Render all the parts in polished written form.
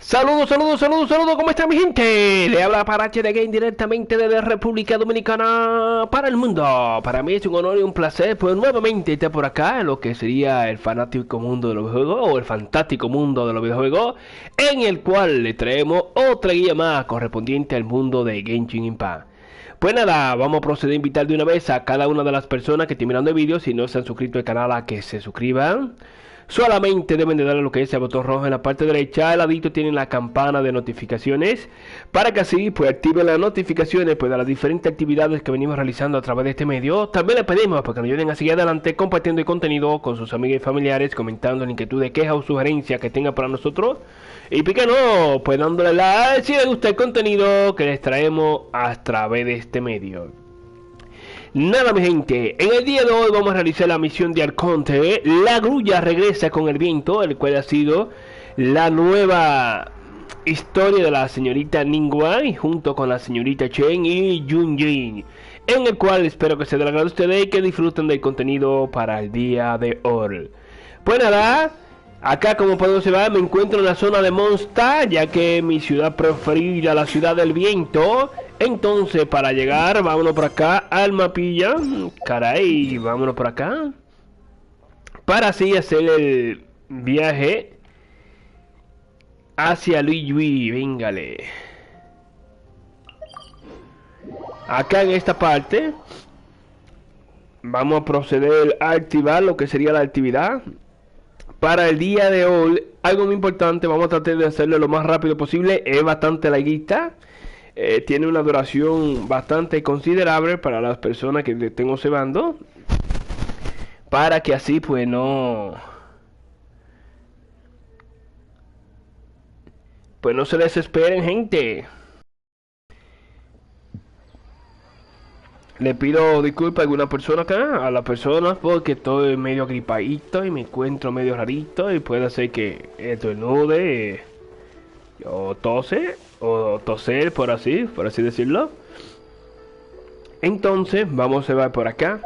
Saludos, saludos, saludos, saludos, ¿cómo está mi gente? Le habla Parache de Game directamente desde República Dominicana para el mundo. Para mí es un honor y un placer pues nuevamente estar por acá en lo que sería el fanático mundo de los videojuegos o el fantástico mundo de los videojuegos, en el cual le traemos otra guía más correspondiente al mundo de Genshin Impact. Pues nada, vamos a proceder a invitar de una vez a cada una de las personas que estén mirando el vídeo, si no se han suscrito al canal, a que se suscriban. Solamente deben de darle lo que es el botón rojo en la parte derecha. Al ladito tienen la campana de notificaciones para que así pues activen las notificaciones pues de las diferentes actividades que venimos realizando a través de este medio. También les pedimos para que nos ayuden a seguir adelante compartiendo el contenido con sus amigos y familiares, comentando inquietudes, quejas o sugerencias que tengan para nosotros. Y por qué no, pues dándole like si les gusta el contenido que les traemos a través de este medio. Nada, mi gente, en el día de hoy vamos a realizar la misión de Arconte. La Grulla regresa con el viento, el cual ha sido la nueva historia de la señorita Ningguang junto con la señorita Chen y Yunjin, en el cual espero que se den agrado a ustedes y que disfruten del contenido para el día de hoy. Pues nada, acá como podemos ver me encuentro en la zona de Monster, ya que es mi ciudad preferida, la ciudad del viento. Entonces para llegar, vámonos por acá al mapilla. Caray, vámonos por acá para así hacer el viaje hacia Luigi. Véngale. Acá en esta parte vamos a proceder a activar lo que sería la actividad para el día de hoy. Algo muy importante, vamos a tratar de hacerlo lo más rápido posible. Es bastante larguita. Tiene una duración bastante considerable para las personas que estén observando, para que así pues no se desesperen, gente. Le pido disculpas a alguna persona acá, a las personas, porque estoy medio gripadito y me encuentro medio rarito y puede ser que estornude o tose o toser por así decirlo. Entonces vamos a ver por acá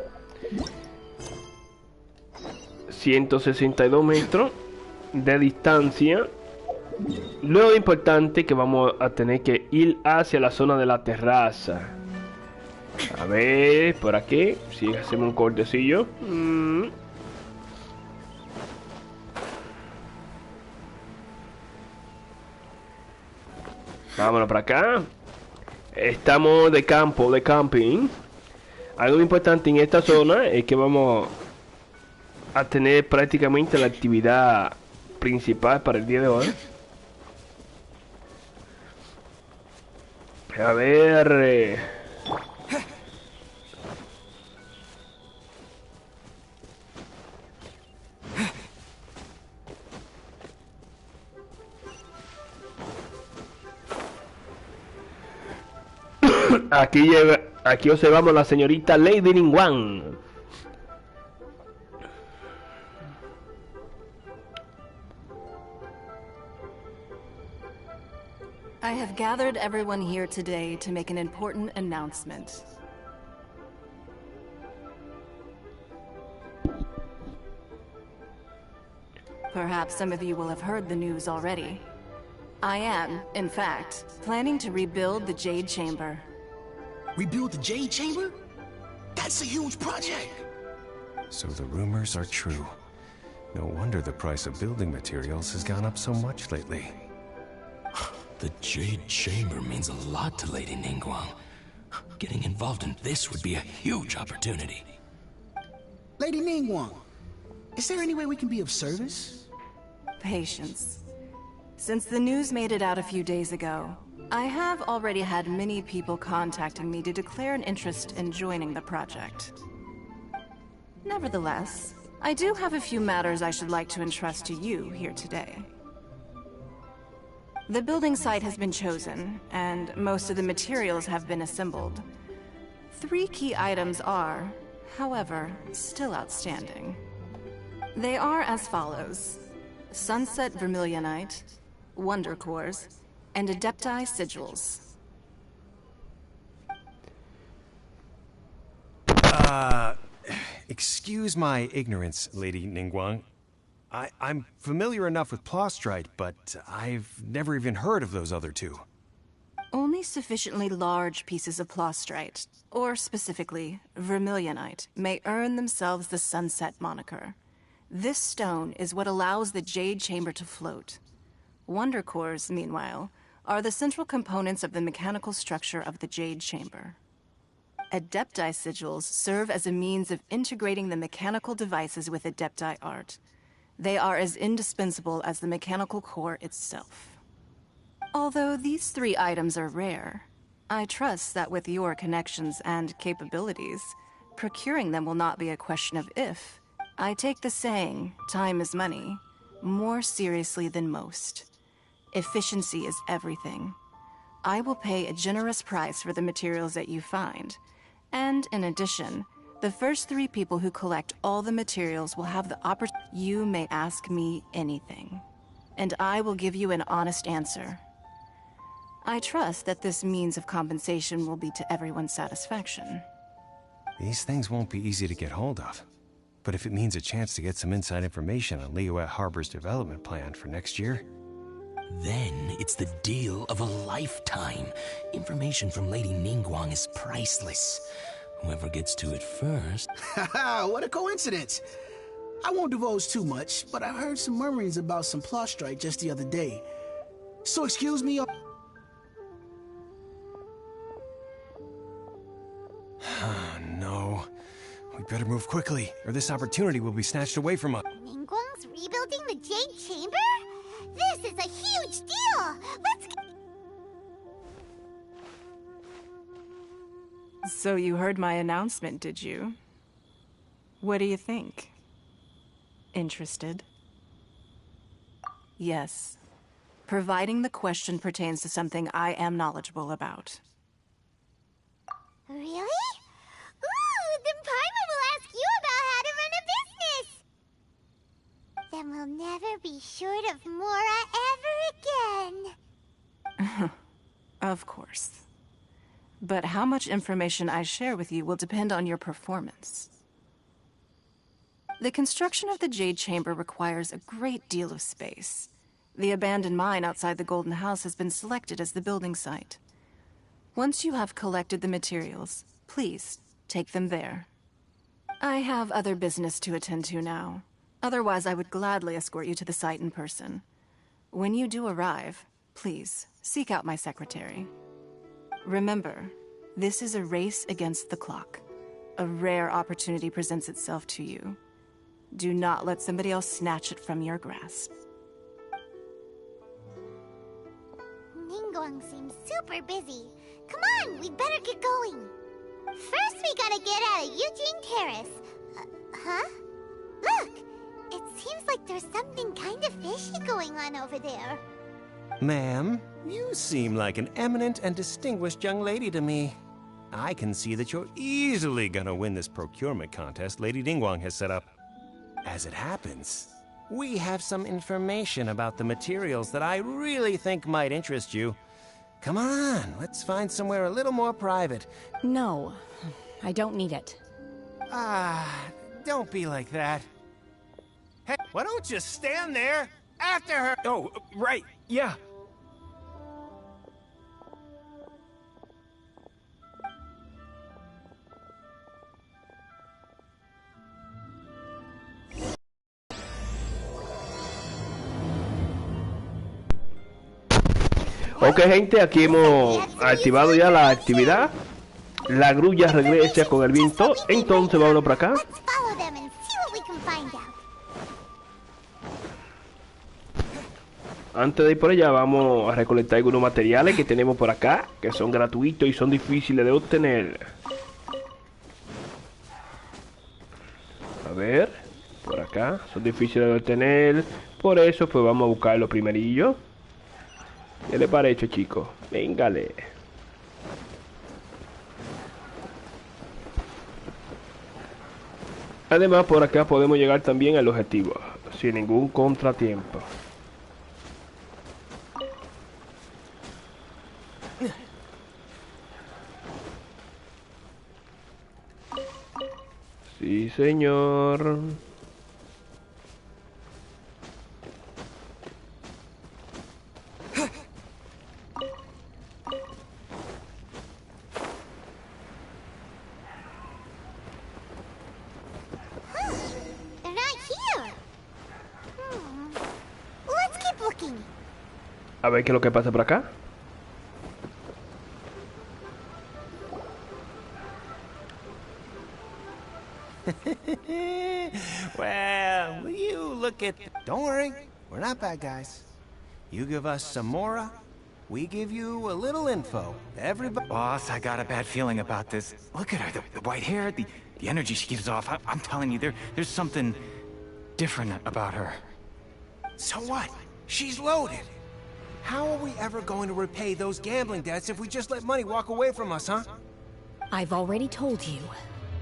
162 metros de distancia. Lo importante que vamos a tener que ir hacia la zona de la terraza. A ver, por aquí, si hacemos un cortecillo. Vámonos para acá. Estamos de campo, de camping. Algo importante en esta zona es que vamos a tener prácticamente la actividad principal para el día de hoy. A ver. Aquí observamos a la señorita Lady Ningguang. I have gathered everyone here today to make an important announcement. Perhaps some of you will have heard the news already. I am, in fact, planning to rebuild the Jade Chamber. Rebuild the Jade Chamber? That's a huge project! So the rumors are true. No wonder the price of building materials has gone up so much lately. The Jade Chamber means a lot to Lady Ningguang. Getting involved in this would be a huge opportunity. Lady Ningguang, is there any way we can be of service? Patience. Since the news made it out a few days ago, I have already had many people contacting me to declare an interest in joining the project. Nevertheless, I do have a few matters I should like to entrust to you here today. The building site has been chosen, and most of the materials have been assembled. 3 key items are, however, still outstanding. They are as follows: Sunset Vermilionite, Wonder Cores, and Adepti Sigils. Excuse my ignorance, Lady Ningguang. I'm familiar enough with Plostrite, but I've never even heard of those other two. Only sufficiently large pieces of Plostrite, or specifically Vermilionite, may earn themselves the Sunset moniker. This stone is what allows the Jade Chamber to float. Wonder cores, meanwhile, are the central components of the mechanical structure of the Jade Chamber. Adepti sigils serve as a means of integrating the mechanical devices with Adepti art. They are as indispensable as the mechanical core itself. Although these 3 items are rare, I trust that with your connections and capabilities, procuring them will not be a question of if. I take the saying, time is money, more seriously than most. Efficiency is everything. I will pay a generous price for the materials that you find, and in addition, the first 3 people who collect all the materials will have the opportunity. You may ask me anything, and I will give you an honest answer. I trust that this means of compensation will be to everyone's satisfaction. These things won't be easy to get hold of. But if it means a chance to get some inside information on Liyue Harbor's development plan for next year... Then it's the deal of a lifetime. Information from Lady Ningguang is priceless. Whoever gets to it first... Haha, what a coincidence! I won't divulge too much, but I heard some murmurings about some Plostrite just the other day. So excuse me... No. We better move quickly, or this opportunity will be snatched away from us. Ningguang's rebuilding the Jade Chamber? This is a huge deal! Let's get... So you heard my announcement, did you? What do you think? Interested? Yes. Providing the question pertains to something I am knowledgeable about. Really? Ooh, then Paimon will ask you about how to run a business! Then we'll never be short of Mora ever again. Of course. But how much information I share with you will depend on your performance. The construction of the Jade Chamber requires a great deal of space. The abandoned mine outside the Golden House has been selected as the building site. Once you have collected the materials, please take them there. I have other business to attend to now. Otherwise, I would gladly escort you to the site in person. When you do arrive, please seek out my secretary. Remember, this is a race against the clock. A rare opportunity presents itself to you. Do not let somebody else snatch it from your grasp. Ningguang seems super busy. Come on, we'd better get going. First, we gotta get out of Eugene Terrace. Huh? Look! It seems like there's something kind of fishy going on over there. Ma'am, you seem like an eminent and distinguished young lady to me. I can see that you're easily gonna win this procurement contest Lady Ningguang has set up. As it happens, we have some information about the materials that I really think might interest you. Come on, let's find somewhere a little more private. No, I don't need it. Don't be like that. Hey, why don't you stand there after her? Oh, right, yeah. Ok, gente, aquí hemos activado ya la actividad. La grulla regresa con el viento. Entonces vámonos para acá. Antes de ir por allá, vamos a recolectar algunos materiales que tenemos por acá, que son gratuitos y son difíciles de obtener. A ver, por acá, son difíciles de obtener. Por eso, pues vamos a buscar los primerillos. ¿Qué le parece, chicos? Véngale. Además, por acá podemos llegar también al objetivo, sin ningún contratiempo. Sí, señor. A ver qué es lo que pasa por acá. Well, you look at... Don't worry, we're not bad guys. You give us some mora, we give you a little info. Everybody... Boss, I got a bad feeling about this. Look at her, the white hair, the energy she gives off. I'm telling you, there's something different about her. So what? She's loaded. How are we ever going to repay those gambling debts if we just let money walk away from us, huh? I've already told you,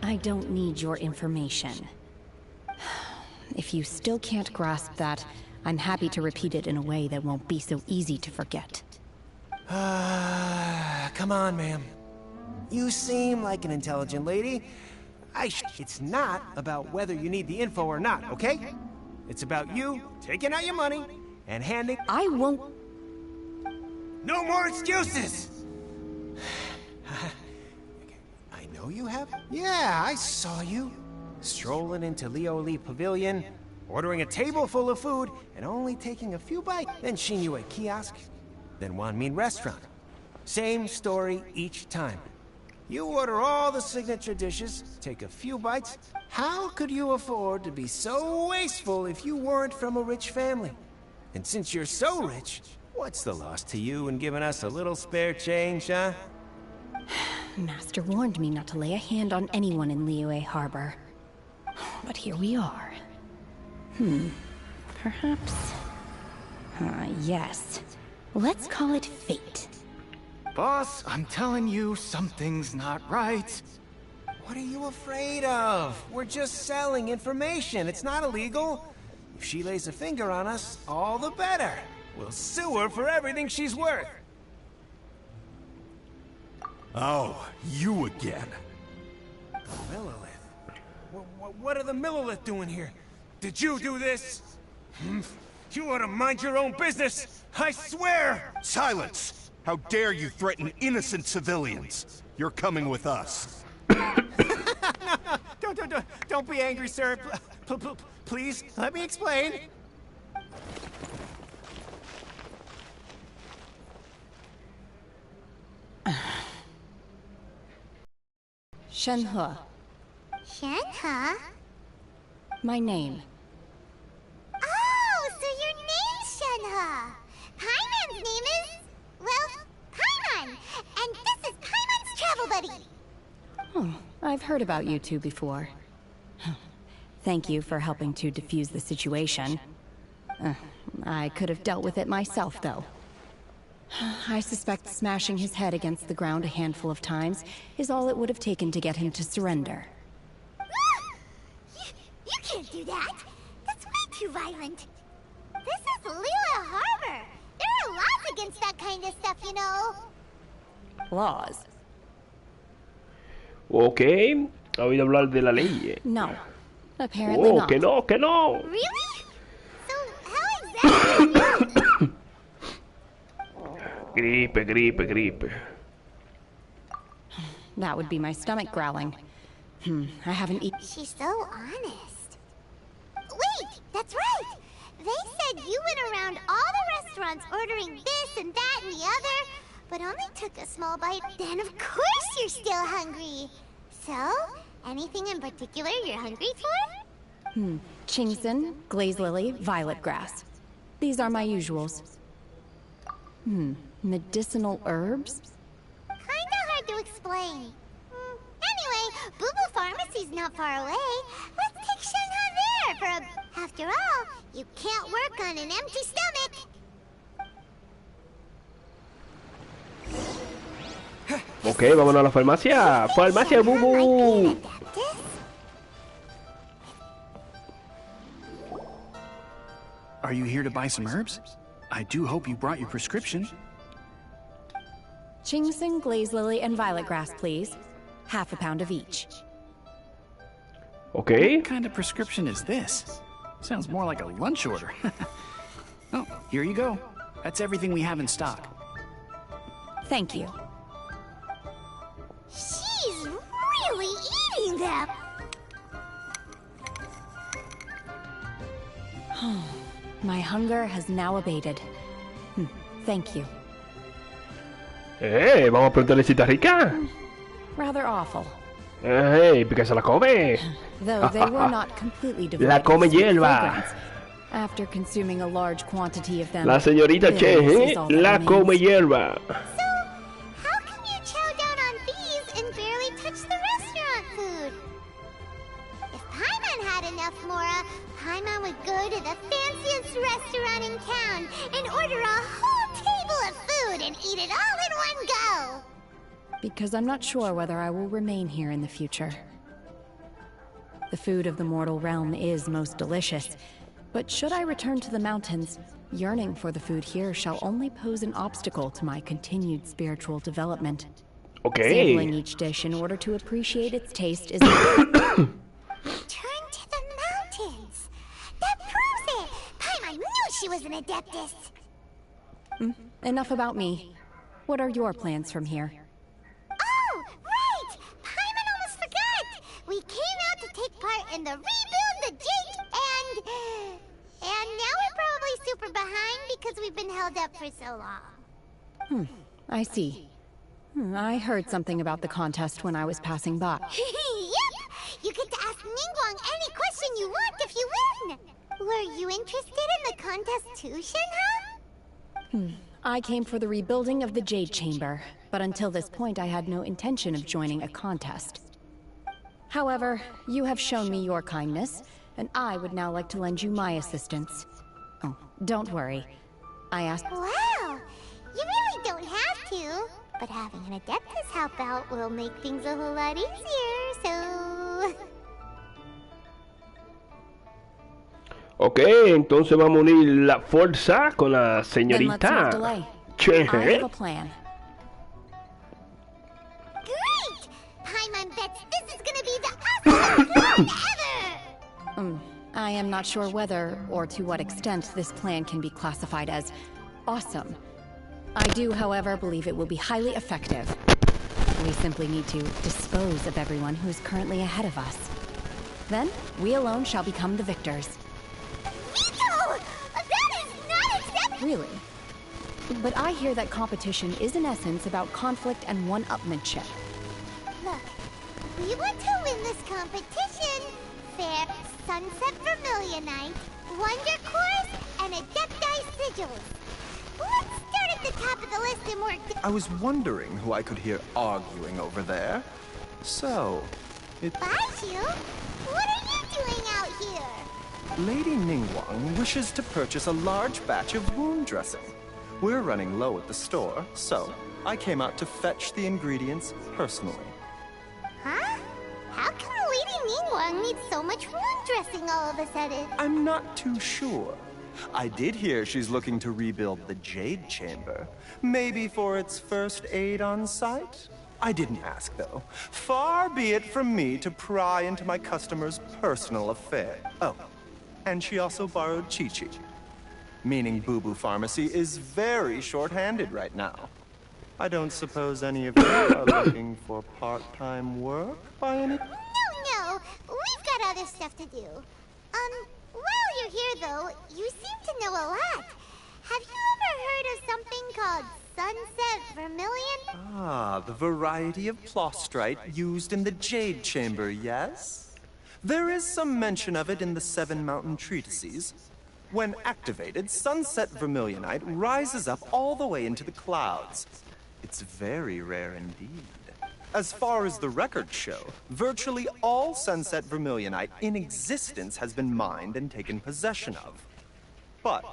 I don't need your information. If you still can't grasp that, I'm happy to repeat it in a way that won't be so easy to forget. Come on, ma'am. You seem like an intelligent lady. It's not about whether you need the info or not, okay? It's about you taking out your money and handing... I won't... No more excuses! I know you have... Yeah, I saw you. Strolling into Leo Lee Pavilion, ordering a table full of food, and only taking a few bites. Then Shinyu at kiosk, then Wanmin restaurant. Same story each time. You order all the signature dishes, take a few bites. How could you afford to be so wasteful if you weren't from a rich family? And since you're so rich, what's the loss to you in giving us a little spare change, huh? Master warned me not to lay a hand on anyone in Liyue Harbor. But here we are. Perhaps... yes. Let's call it fate. Boss, I'm telling you, something's not right. What are you afraid of? We're just selling information. It's not illegal. If she lays a finger on us, all the better. We'll sue her for everything she's worth. Oh, you again. Millilith? What are the Millilith doing here? Did you do this? You ought to mind your own business! I swear! Silence! How dare you threaten innocent civilians? You're coming with us. Don't be angry, sir. Please, let me explain. Shenhe. Shenhe? My name. Oh, so your name's Shenhe. Paimon's name is... well, Paimon. And this is Paimon's travel buddy. Oh, I've heard about you two before. Thank you for helping to defuse the situation. I could have dealt with it myself, though. I suspect smashing his head against the ground a handful of times is all it would have taken to get him to surrender. You can't do that. That's way too violent. This is Liyue Harbor. There are laws against that kind of stuff, you know. Laws? Ok, ha oído hablar de la ley. No, apparently not. Que no, que no. Really? So how exactly? Gripe. That would be my stomach growling. I haven't eaten. She's so honest. Wait, that's right. They said you went around all the restaurants ordering this and that and the other, but only took a small bite. Then of course you're still hungry. So, anything in particular you're hungry for? Chingson, glaze lily, violet grass. These are my usuals. Medicinal herbs? Kinda hard to explain. Anyway, Boo Boo Pharmacy's not far away. Let's take Shenhe there for after all, you can't work on an empty stomach. Ok, vámonos a la farmacia. Farmacia, Bubu. Are you here to buy some herbs? I do hope you brought your prescription. Chingson, glaze lily, and violet grass, please. Half a pound of each. Ok. What kind of prescription is this? Sounds more like a lunch order. Oh, here you go. That's everything we have in stock. Thank you. She's really eating them. My hunger has now abated. thank you. Vamos a preguntarle si está rica. Rather awful. Porque se la come. Though they were not completely devoid La come of sweet hierba. fragrance. After consuming a large quantity of them, La señorita bitterness Che, is all that la remains. come hierba. So, how come you chow down on these and barely touch the restaurant food? If Paimon had enough mora, Paimon would go to the fanciest restaurant in town and order a whole table of food and eat it all in one go. Because I'm not sure whether I will remain here in the future. The food of the mortal realm is most delicious, but should I return to the mountains, yearning for the food here shall only pose an obstacle to my continued spiritual development. Okay. Sampling each dish in order to appreciate its taste is... Return to the mountains. That proves it. Paimon knew she was an adeptus. Enough about me. What are your plans from here? Oh, right! Paimon almost forgot! We came out to take part in the rebuild the Jade and now we're probably super behind because we've been held up for so long. I see. I heard something about the contest when I was passing by. Yep! You get to ask Ningguang any question you want if you win! Were you interested in the contest too, Shenhe? I came for the rebuilding of the Jade Chamber, but until this point I had no intention of joining a contest. However, you have shown me your kindness, and I would now like to lend you my assistance. Oh, don't worry. I asked... Wow! You really don't have to. But having an adeptus help out will make things a whole lot easier, so... Ok, entonces vamos a unir la fuerza con la Then let's not señorita delay. Che. I have a plan. Great! Paimon bets this is gonna be the awesomest plan ever! I am not sure whether, or to what extent, this plan can be classified as awesome. I do, however, believe it will be highly effective. We simply need to dispose of everyone who is currently ahead of us. Then, we alone shall become the victors. Vito! That is not acceptable! Really? But I hear that competition is in essence about conflict and one-upmanship. Look, we want to win this competition. Fair Sunset Vermilionite, Wonder Course, and Adepti Sigils. Let's start at the top of the list and work I was wondering who I could hear arguing over there. So, Baiju? What are you doing out here? Lady Ningguang wishes to purchase a large batch of wound dressing. We're running low at the store, so I came out to fetch the ingredients personally. Huh? How come Lady Ningguang needs so much wound dressing all of a sudden? I'm not too sure. I did hear she's looking to rebuild the Jade Chamber. Maybe for its first aid on site? I didn't ask, though. Far be it from me to pry into my customer's personal affair. Oh, and she also borrowed Chi-Chi. Meaning Boo Boo Pharmacy is very short-handed right now. I don't suppose any of you are looking for part-time work by any... No, we've got other stuff to do. While you're here though, you seem to know a lot. Have you ever heard of something called Sunset Vermilion? Ah, the variety of plostrite used in the Jade Chamber, yes? There is some mention of it in the Seven Mountain Treatises. When activated, Sunset Vermilionite rises up all the way into the clouds. It's very rare indeed. As far as the records show, virtually all Sunset Vermilionite in existence has been mined and taken possession of. But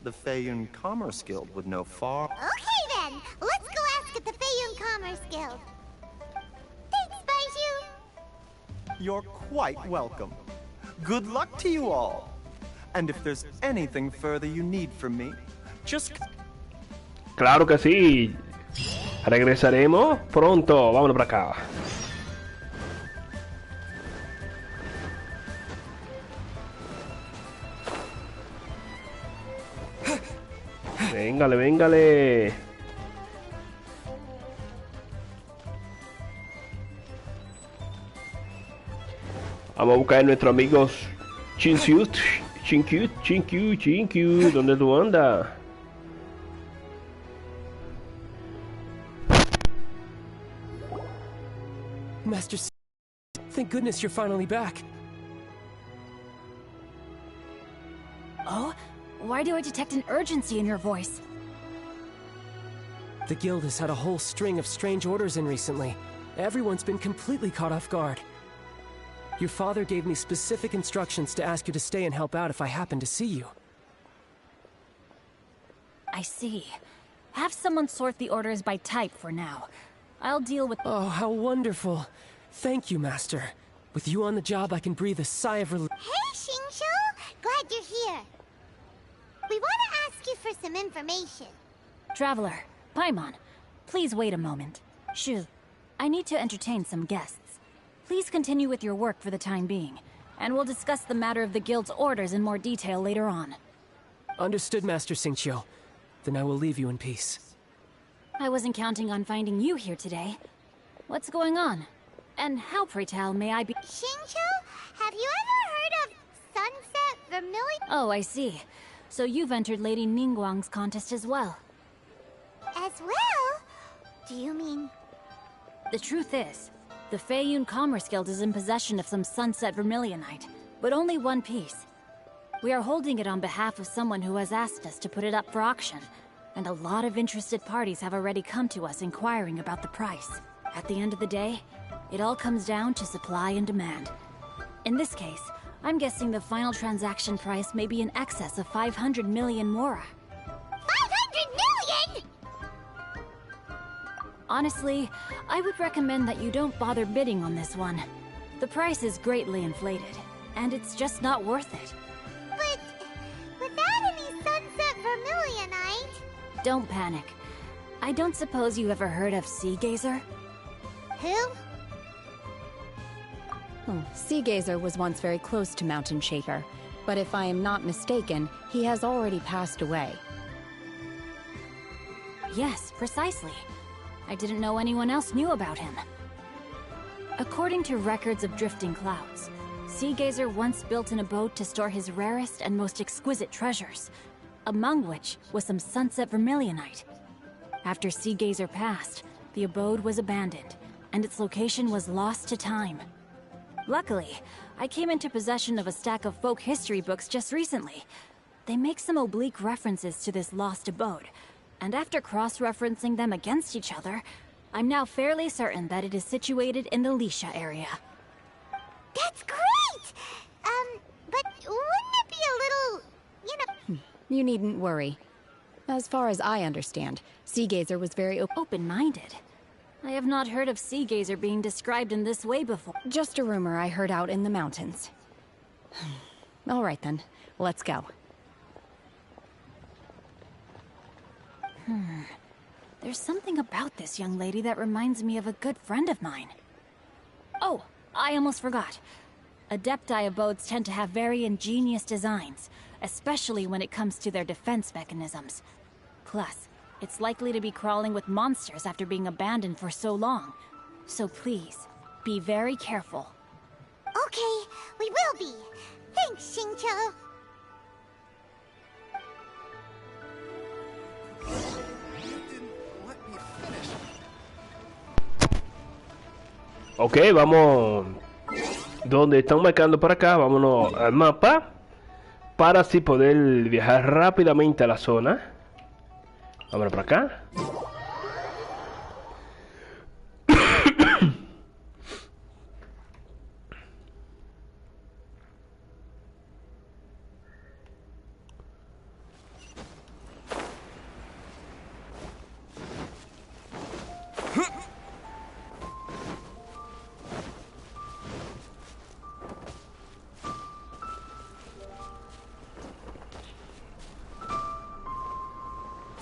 the Feiyun Commerce Guild would know far... Okay then, let's go ask at the Feiyun Commerce Guild. Thanks, Baiju. You're quite welcome. Good luck to you all. And if there's anything further you need from me, just... Claro que sí. Regresaremos pronto. Vámonos para acá. Véngale, véngale. Vamos a buscar a nuestros amigos Chinkyu, ¿dónde tú andas? Master S. Thank goodness you're finally back. Oh? Why do I detect an urgency in your voice? The guild has had a whole string of strange orders in recently. Everyone's been completely caught off guard. Your father gave me specific instructions to ask you to stay and help out if I happen to see you. I see. Have someone sort the orders by type for now. I'll deal with— Oh, how wonderful. Thank you, Master. With you on the job, I can breathe a sigh of relief. Hey, Xingqiu! Glad you're here. We want to ask you for some information. Traveler, Paimon, please wait a moment. Shu, I need to entertain some guests. Please continue with your work for the time being, and we'll discuss the matter of the guild's orders in more detail later on. Understood, Master Xingqiu. Then I will leave you in peace. I wasn't counting on finding you here today. What's going on? And how, pray tell, may I be— Xingqiu, have you ever heard of Sunset Vermilion? Oh, I see. So you've entered Lady Ningguang's contest as well. As well? Do you mean— The truth is, the Feiyun Commerce Guild is in possession of some Sunset Vermilionite, but only one piece. We are holding it on behalf of someone who has asked us to put it up for auction, and a lot of interested parties have already come to us inquiring about the price. At the end of the day, it all comes down to supply and demand. In this case, I'm guessing the final transaction price may be in excess of 500 million mora. 500 million?! Honestly, I would recommend that you don't bother bidding on this one. The price is greatly inflated, and it's just not worth it. But without any Sunset Vermilionite— Don't panic. I don't suppose you ever heard of Sea Gazer? Who? Sea Gazer was once very close to Mountain Shaper, but if I am not mistaken, he has already passed away. Yes, precisely. I didn't know anyone else knew about him. According to records of drifting clouds, Sea Gazer once built an abode to store his rarest and most exquisite treasures, among which was some Sunset Vermilionite. After Sea Gazer passed, the abode was abandoned, and its location was lost to time. Luckily, I came into possession of a stack of folk history books just recently. They make some oblique references to this lost abode, and after cross-referencing them against each other, I'm now fairly certain that it is situated in the Lisha area. That's great! But wouldn't it be a little, you know— You needn't worry. As far as I understand, Sea Gazer was very open-minded. I have not heard of Sea Gazer being described in this way before. Just a rumor I heard out in the mountains. All right then, let's go. There's something about this young lady that reminds me of a good friend of mine. Oh, I almost forgot. Adepti abodes tend to have very ingenious designs, especially when it comes to their defense mechanisms. Plus, it's likely to be crawling with monsters after being abandoned for so long. So please, be very careful. Okay, we will be. Thanks, Xingqiu. Ok, vamos donde están marcando por acá. Vámonos al mapa para así poder viajar rápidamente a la zona. Vámonos por acá.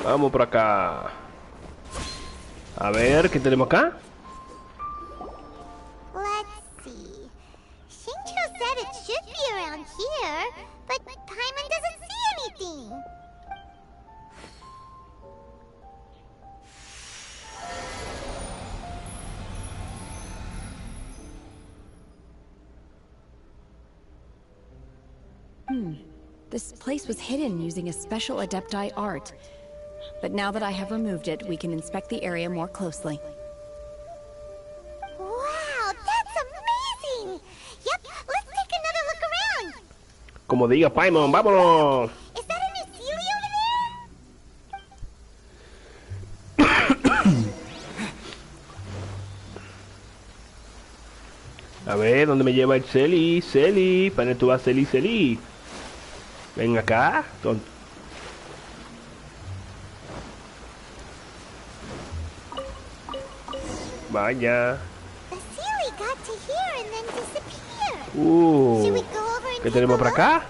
Vamos por acá. A ver, ¿qué tenemos acá? Let's see. Xingqiu said it should be around here, but Paimon doesn't see anything. This place was hidden using a special Adepti art. But now that I have removed it, we can inspect the area more closely. Wow, Como diga Paimon, vámonos. Is that a new Sealy over there? A ver, ¿dónde me lleva el Celi? Celi, ¿para dónde tú vas, Celi, Celi? Ven acá. Vaya. The Sealy got to here and then disappeared. ¿Qué Should we go over and take tenemos a por look? acá?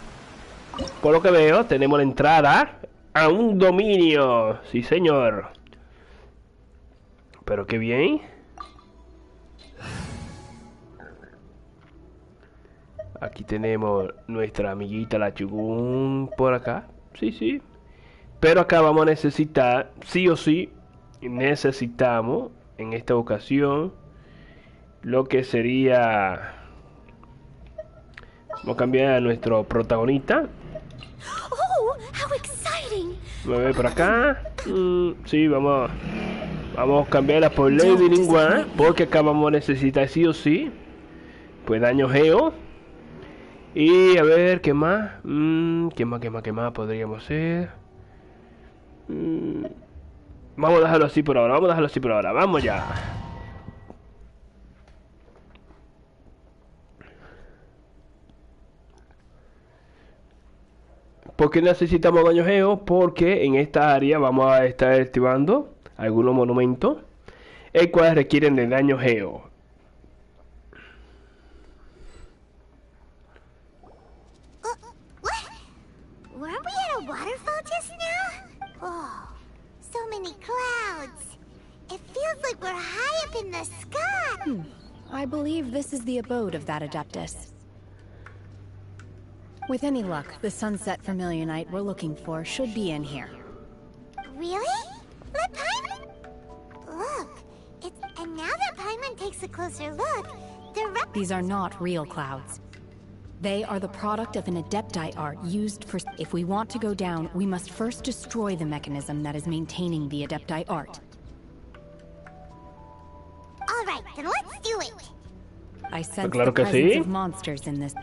Por lo que veo, tenemos la entrada a un dominio. Sí, señor. Pero qué bien. Aquí tenemos nuestra amiguita la Chugun por acá. Sí, sí. Pero acá vamos a necesitar, sí o sí, necesitamos en esta ocasión lo que sería... Vamos a cambiar a nuestro protagonista. Oh, how exciting! Me voy por acá. Sí, vamos a cambiarla por Lady Lingua, porque acá vamos a necesitar sí o sí pues daño geo. Y a ver, ¿qué más? ¿Qué más podríamos hacer? Vamos a dejarlo así por ahora, vamos ya. ¿Por qué necesitamos daño geo? Porque en esta área vamos a estar activando algunos monumentos, el cual requieren de daño geo. Weren't we at a waterfall just now? Oh, so many clouds. It feels like we're high up in the sky. I believe this is the abode of that Adeptus. With any luck, the sunset Vermilionite we're looking for should be in here. Really? Let Paimon... Look, and now that Paimon takes a closer look, These are not real clouds. They are the product of an Adepti art used for... If we want to go down, we must first destroy the mechanism that is maintaining the Adepti art. All right, then let's do it. I sense claro the que presence sí. of monsters in this.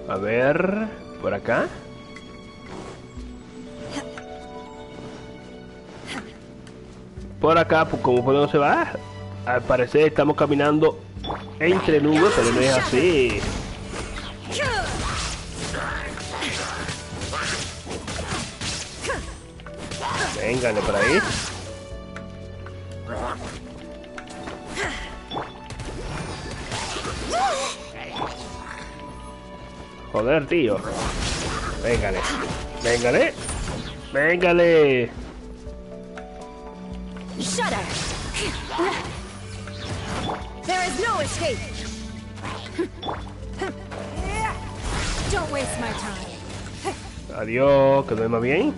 A ver, por acá. Por acá, pues, como podemos se va. Al parecer estamos caminando entre nubes, pero no es así. Véngale por ahí. Joder, tío. Véngale. Véngale. Véngale. Shudder! There is no escape! Don't waste my time. Adiós, que duerma bien.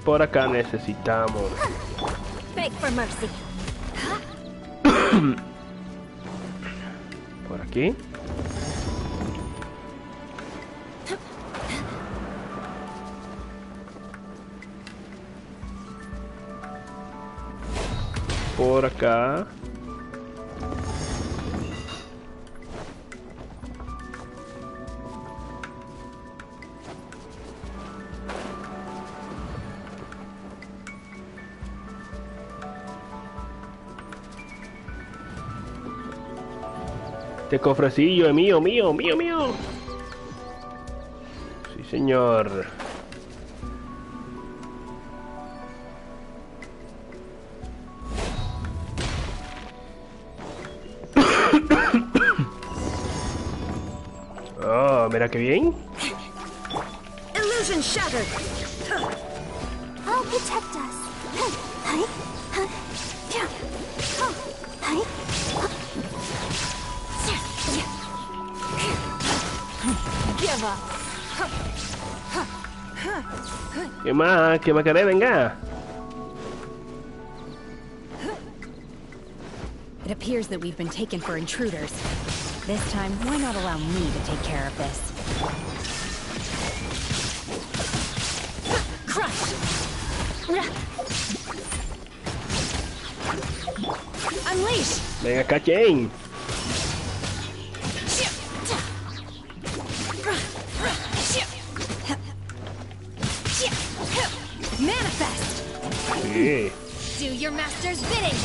Por acá necesitamos. Beg for mercy. Por aquí. Por acá. Este cofrecillo es mío, mío, mío, mío. Sí, señor. Oh, mira qué bien. Illusion shattered. I'll protect us. Give up. ¿Qué más? ¿Qué más querés? Venga. It appears that we've been taken for intruders. This time, why not allow me to take care of this? Crush. Unleash. Venga acá, Chain. Manifest. Sí. Do your master's bidding.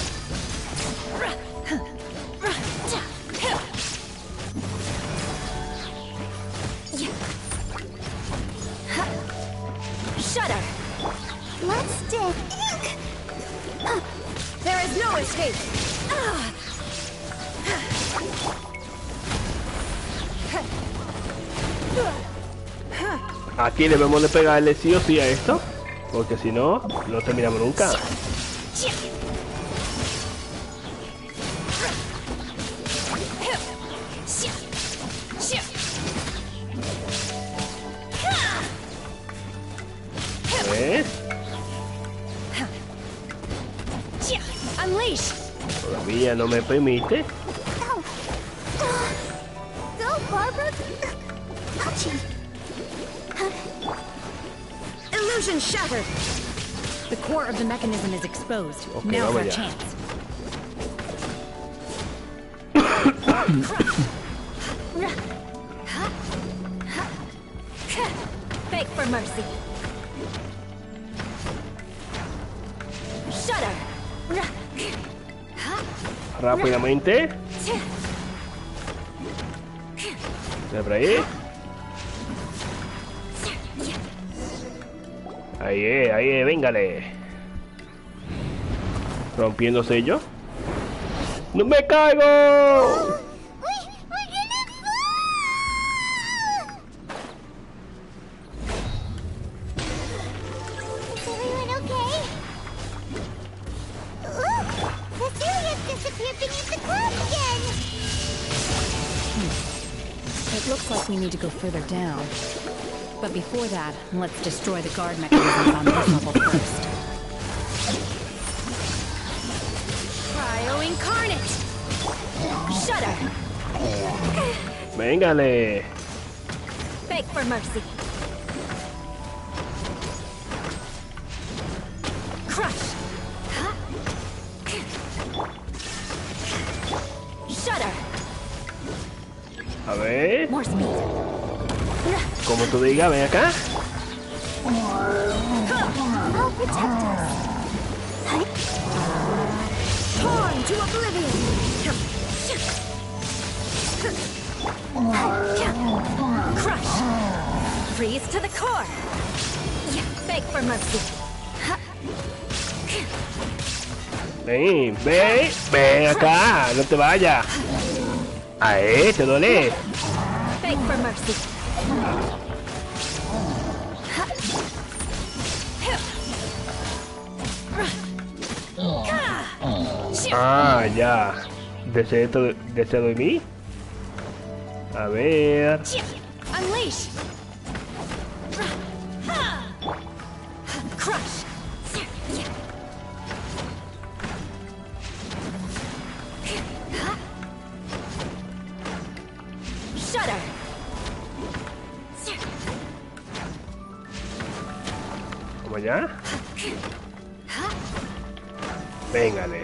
Shudder. Let's dig. There is no escape. Aquí debemos de pegarle sí o sí a esto, porque si no, no terminamos nunca. ¿Ves? Unleash. Todavía no me permite. Go, Barbara. Ouchie. Illusion shattered. The core of the mechanism is exposed. Okay, Now for a vamos allá. chance. Beg for mercy. Shudder. Rápidamente. De por ahí. Ahí, véngale. Rompiendo sello. ¡No me caigo! It looks like we need to go further down. But before that, let's destroy the guard mechanisms on this level first. Cryo incarnate. Shudder. Véngale. Beg for mercy. Crush. Shudder. A ver. More speed. Como tú digas, ven acá. I'll protect us. Torn to oblivion. Crush. Freeze to the core. Beg for mercy. Ven acá, no te vayas. Ahí, te duele. Beg for mercy. Ah, ya. ¿Deseo de mí? A ver. Unleash. Crush. Shudder. ¿Cómo ya? Véngale.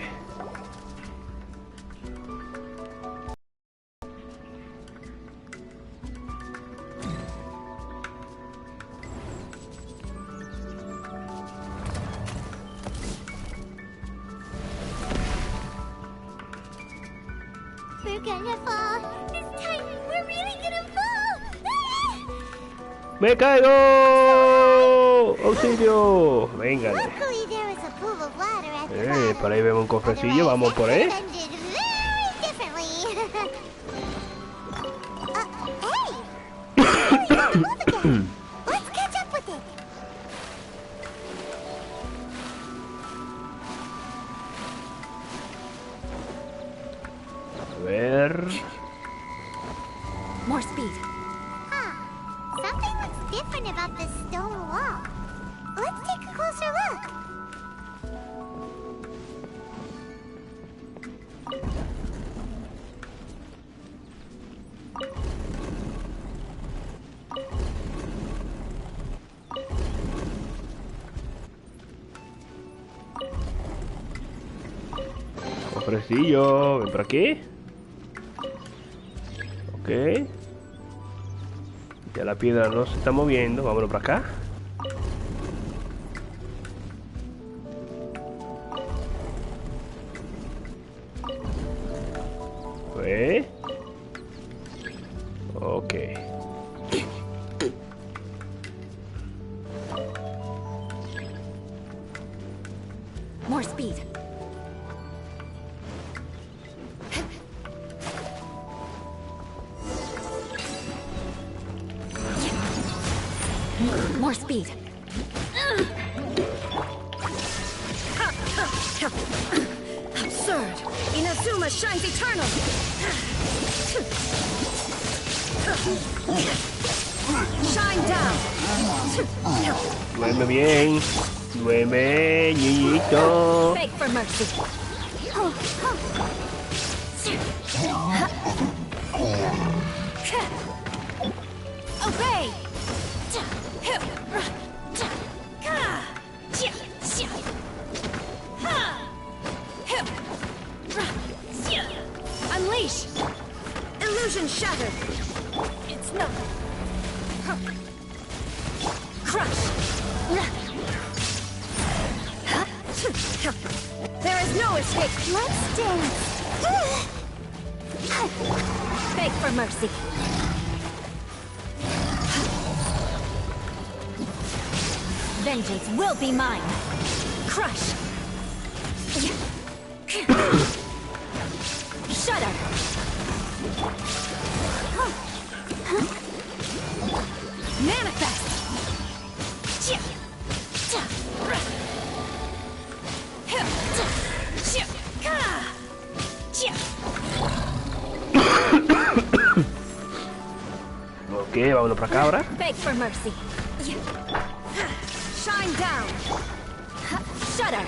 We're gonna fall. This time, we're really gonna fall. ¡Me caigo! ¡Auxilio! Véngale. Luckily, there was a pool of water at the bottom. Por ahí vemos un cofrecillo, vamos por él. Ended very differently. Hey! Let's catch up with it. A ver. More speed. Something looks different about this stone wall. Let's take a closer look. Cofrecillo, ven por aquí. Ok. Ya la piedra no se está moviendo. Vámonos por acá. Pues. Ok. More speed. More speed. Absurd. Inazuma shines eternal. Shine down. Duerme bien. Duerme, niñito. Beg for mercy. Obey. Unleash. Illusion shattered. It's nothing. Crush. There is no escape. Let's dance. Beg for mercy. Vengeance will be mine. Crush. Shudder. Manifest. Ok, vámonos para acá ahora. Beg for mercy. Shine down. Shudder.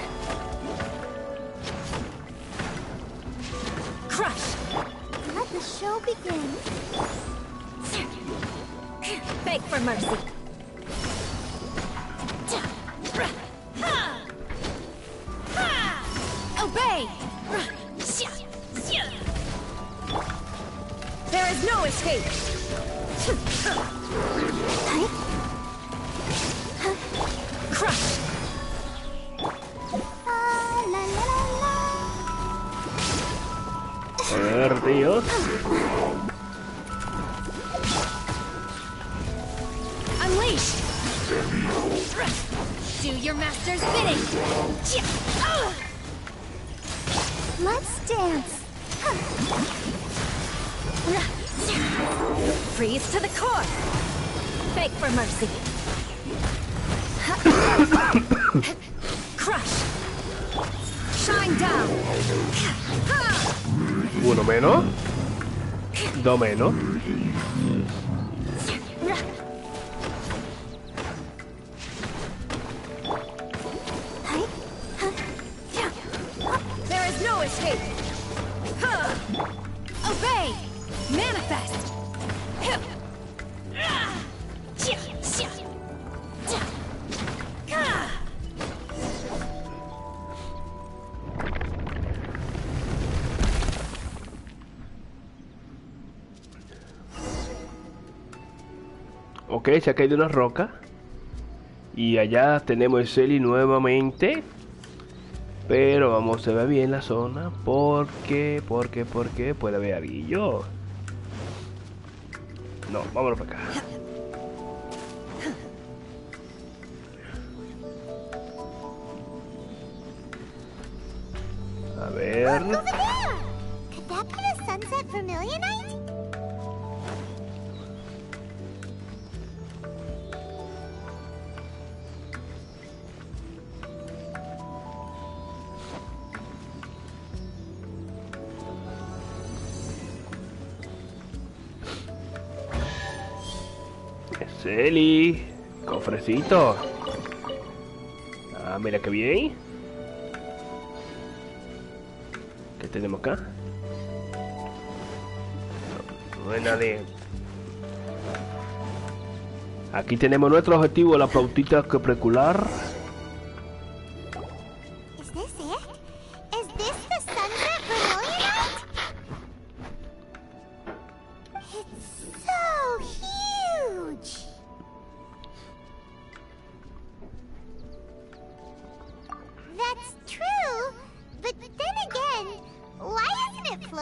Crush. Let the show begin. Beg for mercy. Obey. There is no escape. Crush. A ver, tío. Unleash. Do your master's bidding. Let's dance. Freeze to the core. Beg for mercy. Crush. Shine down. Uno menos. Dos menos. There is no escape. Obey. Manifest. Ok, se ha caído una roca. Y allá tenemos el Celi nuevamente. Pero vamos a ver bien la zona. Porque puede haber arillo. No, vámonos para acá. A ver. Look over there! Could that be the sunset vermilionite? Celi, cofrecito. Ah, mira qué bien. ¿Qué tenemos acá? No hay nadie. Aquí tenemos nuestro objetivo, la flautita precular. Is this it? Is this the sunset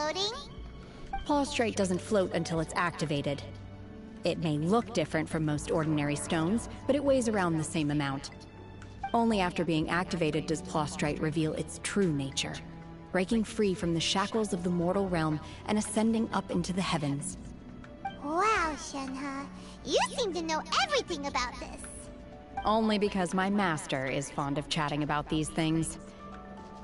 floating? Plaustrite doesn't float until it's activated. It may look different from most ordinary stones, but it weighs around the same amount. Only after being activated does Plaustrite reveal its true nature, breaking free from the shackles of the mortal realm and ascending up into the heavens. Wow, Shenhe. You seem to know everything about this. Only because my master is fond of chatting about these things.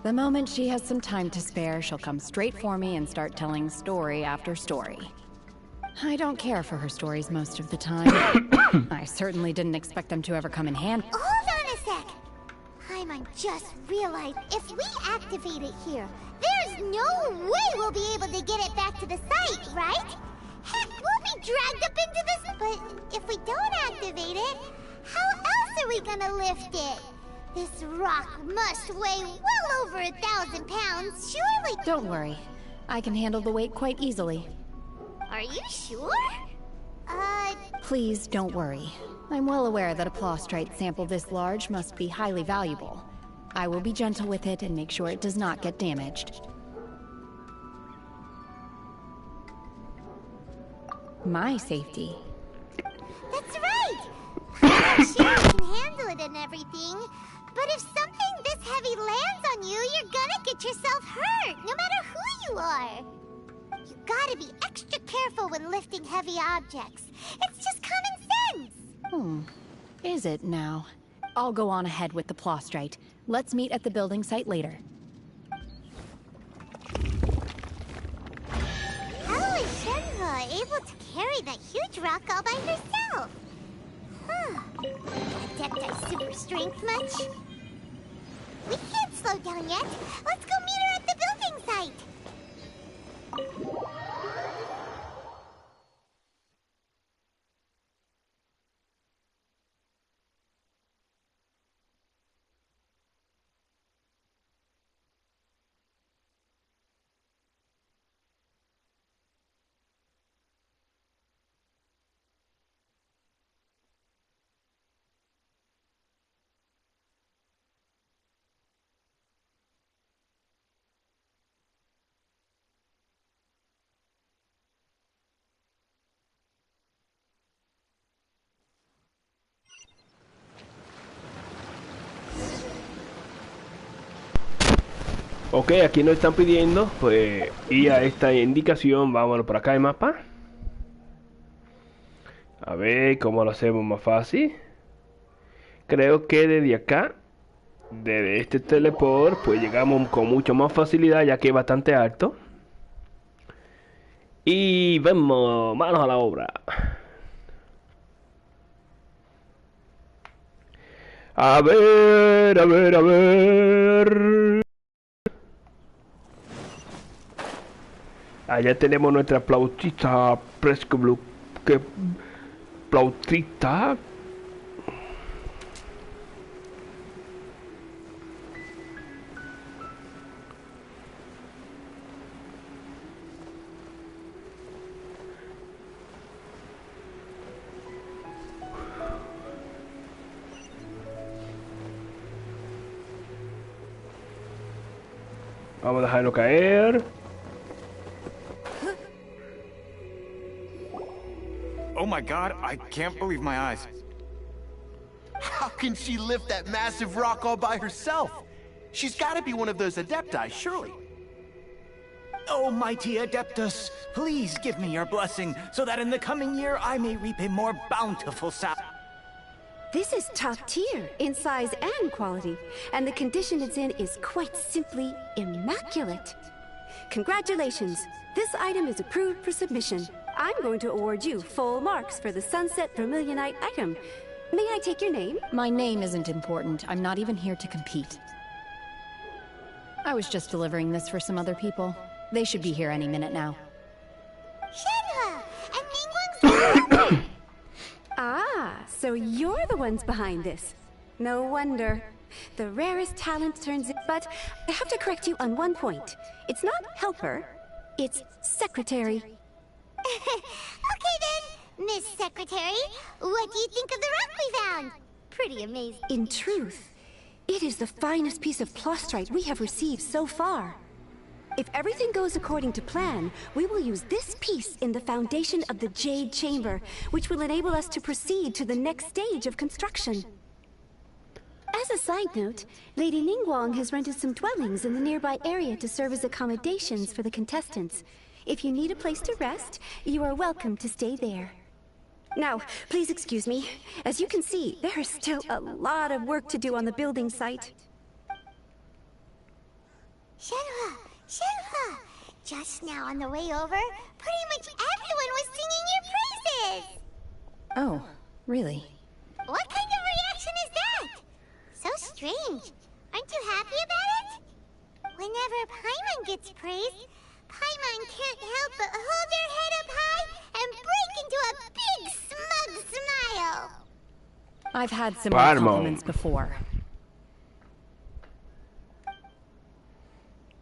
The moment she has some time to spare, she'll come straight for me and start telling story after story. I don't care for her stories most of the time. I certainly didn't expect them to ever come in handy. Hold on a sec! Paimon just realized if we activate it here, there's no way we'll be able to get it back to the site, right? Heck, we'll be dragged up into this. But if we don't activate it, how else are we gonna lift it? This rock must weigh well over 1,000 pounds, surely. Don't worry. I can handle the weight quite easily. Are you sure? Please don't worry. I'm well aware that a Plaustrite sample this large must be highly valuable. I will be gentle with it and make sure it does not get damaged. My safety. That's right! I'm sure you can handle it and everything, but if something this heavy lands on you, you're gonna get yourself hurt, no matter who you are. You gotta be extra careful when lifting heavy objects. It's just common sense. Is it now? I'll go on ahead with the Plaustrite. Let's meet at the building site later. How is Shenhe able to carry that huge rock all by herself? Huh. Adepti super strength much? We can't slow down yet. Let's go meet her at the building site. Ok, aquí nos están pidiendo, pues, ir a esta indicación. Vámonos por acá el mapa. A ver cómo lo hacemos más fácil. Creo que desde acá, desde este teleport, pues llegamos con mucho más facilidad, ya que es bastante alto. Y vamos, manos a la obra. A ver, a ver, a ver. Allá tenemos nuestra flautista Presco que flautista. Vamos a dejarlo caer. Oh my god, I can't believe my eyes. How can she lift that massive rock all by herself? She's gotta be one of those adepti, surely. Oh, mighty Adeptus, please give me your blessing, so that in the coming year I may reap a more bountiful sap. This is top tier in size and quality, and the condition it's in is quite simply immaculate. Congratulations, this item is approved for submission. I'm going to award you full marks for the Sunset Vermilionite item. May I take your name? My name isn't important. I'm not even here to compete. I was just delivering this for some other people. They should be here any minute now. Shenhe! And Ningguang's Ah, so you're the ones behind this. No wonder. The rarest talent turns in. But I have to correct you on one point. It's not helper, it's secretary. Okay then, Miss Secretary, what do you think of the rock we found? Pretty amazing. In truth, it is the finest piece of Plaustrite we have received so far. If everything goes according to plan, we will use this piece in the foundation of the Jade Chamber, which will enable us to proceed to the next stage of construction. As a side note, Lady Ningguang has rented some dwellings in the nearby area to serve as accommodations for the contestants. If you need a place to rest, you are welcome to stay there. Now, please excuse me. As you can see, there is still a lot of work to do on the building site. Shenhua! Shenhua! Just now on the way over, pretty much everyone was singing your praises! Oh, really? What kind of reaction is that? So strange. Aren't you happy about it? Whenever Paimon gets praised, Paimon can't help but hold their head up high and break into a big smug smile. I've had similar compliments before.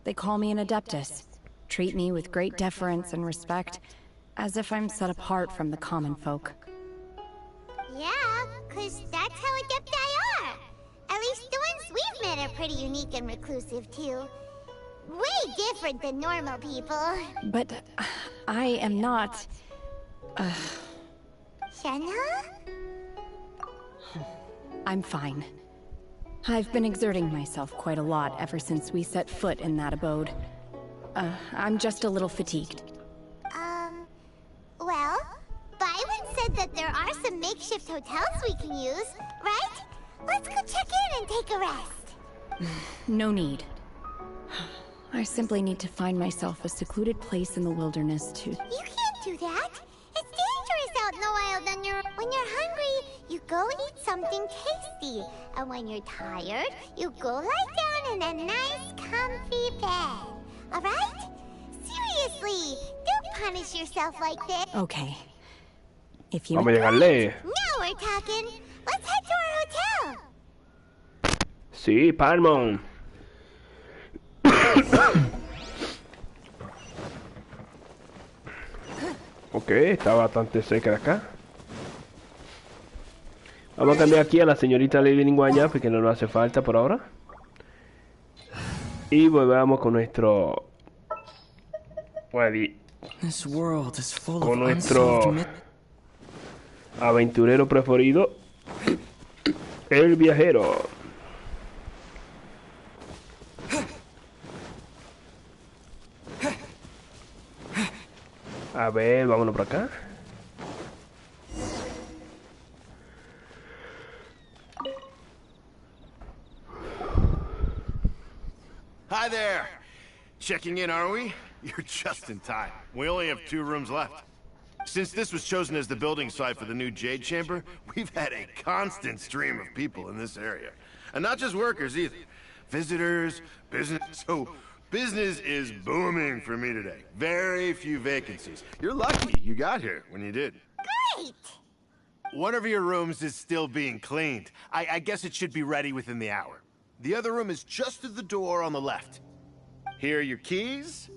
They call me an adeptus, treat me with great deference and respect, as if I'm set apart from the common folk. Yeah, 'cause that's how adepti are. At least the ones we've met are pretty unique and reclusive, too. Way different than normal people. But I am not... Shenhua? I'm fine. I've been exerting myself quite a lot ever since we set foot in that abode. I'm just a little fatigued. Well, Byron said that there are some makeshift hotels we can use, right? Let's go check in and take a rest. No need. I simply need to find myself a secluded place in the wilderness to... You can't do that. It's dangerous out in the wild when you're hungry, you go eat something tasty. And when you're tired, you go lie down in a nice, comfy bed. Alright? Seriously, don't punish yourself like this. Okay. If you... Vamos a llegarle. Now we're talking. Let's head to our hotel. Sí, Paimon. Ok, está bastante cerca de acá. Vamos a cambiar aquí a la señorita Lady Ningguang, porque no nos hace falta por ahora. Y volvamos con nuestro... con nuestro aventurero preferido, el viajero. A ver, vámonos por acá. Hi there! Checking in, are we? You're just in time. We only have 2 rooms left. Since this was chosen as the building site for the new Jade Chamber, we've had a constant stream of people in this area. And not just workers either. Visitors, business. So, business is booming for me today. Very few vacancies. You're lucky you got here when you did. Great! One of your rooms is still being cleaned. I guess it should be ready within the hour. The other room is just through the door on the left. Here are your keys.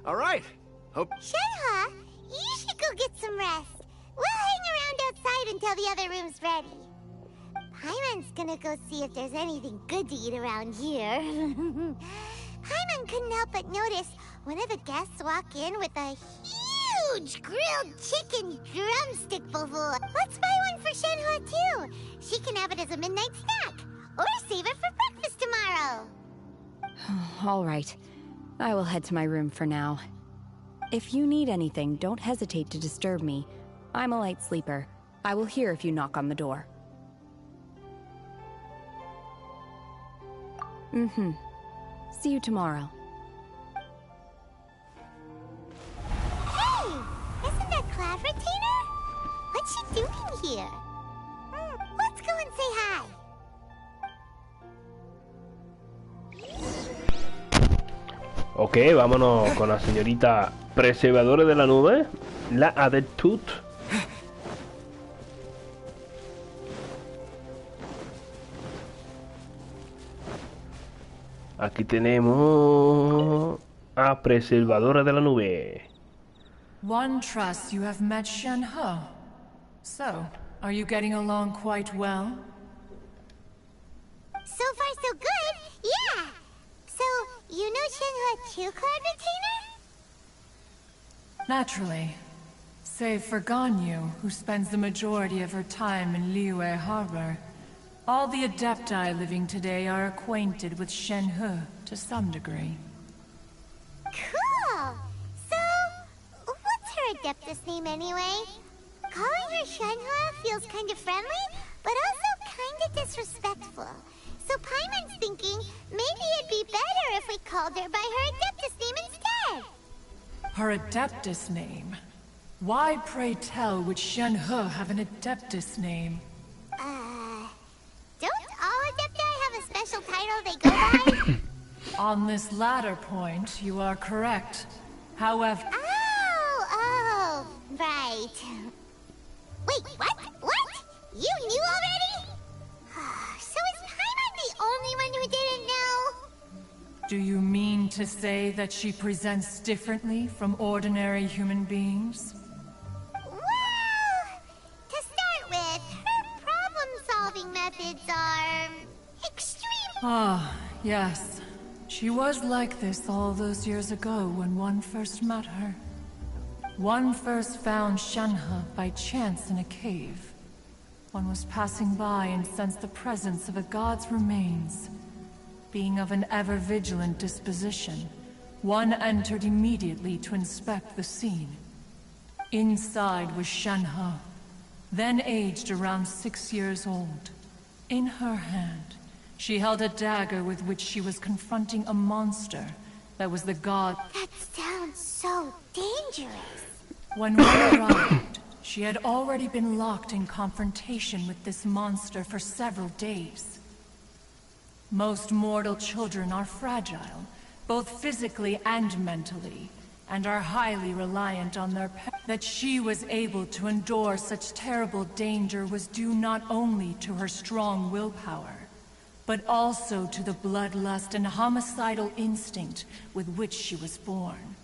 All right. Hope... Shenhua, you should go get some rest. We'll hang around outside until the other room's ready. Paimon's gonna go see if there's anything good to eat around here. Paimon couldn't help but notice one of the guests walk in with a huge grilled chicken drumstick before. Let's buy one for Shenhua too. She can have it as a midnight snack. Or save it for breakfast tomorrow. All right. I will head to my room for now. If you need anything, don't hesitate to disturb me. I'm a light sleeper. I will hear if you knock on the door. See you tomorrow. Hey! Isn't that Cloud Retainer? What's she doing here? Let's go and say hi. Ok, vámonos con la señorita preservadora de la nube, la Adeptut. Aquí tenemos a preservadora de la nube. One trusts you have met Shenhe. So, are you getting along quite well? So far so good, yeah. So, You know Shenhua too, Cloud Retainer? Naturally. Save for Ganyu, who spends the majority of her time in Liyue Harbor. All the Adepti living today are acquainted with Shenhe to some degree. Cool! So, what's her Adeptus name anyway? Calling her Shenhua feels kind of friendly, but also kind of disrespectful. So Paimon's thinking maybe it'd be better if we called her by her Adeptus name instead. Her Adeptus name? Why, pray tell, would Shenhe have an Adeptus name? Don't all Adepti have a special title they go by? On this latter point, you are correct. However... Oh, right. Wait, what? What? You knew already? So is Paimon the only one who didn't know? Do you mean to say that she presents differently from ordinary human beings? Well, to start with, her problem-solving methods are... extreme. Ah, yes. She was like this all those years ago when one first met her. One first found Shenhe by chance in a cave. One was passing by and sensed the presence of a god's remains. Being of an ever-vigilant disposition, one entered immediately to inspect the scene. Inside was Shenhe, then aged around 6 years old. In her hand, she held a dagger with which she was confronting a monster that was the god. That sounds so dangerous. When one arrived, she had already been locked in confrontation with this monster for several days. Most mortal children are fragile, both physically and mentally, and are highly reliant on their parents. That she was able to endure such terrible danger was due not only to her strong willpower, but also to the bloodlust and homicidal instinct with which she was born.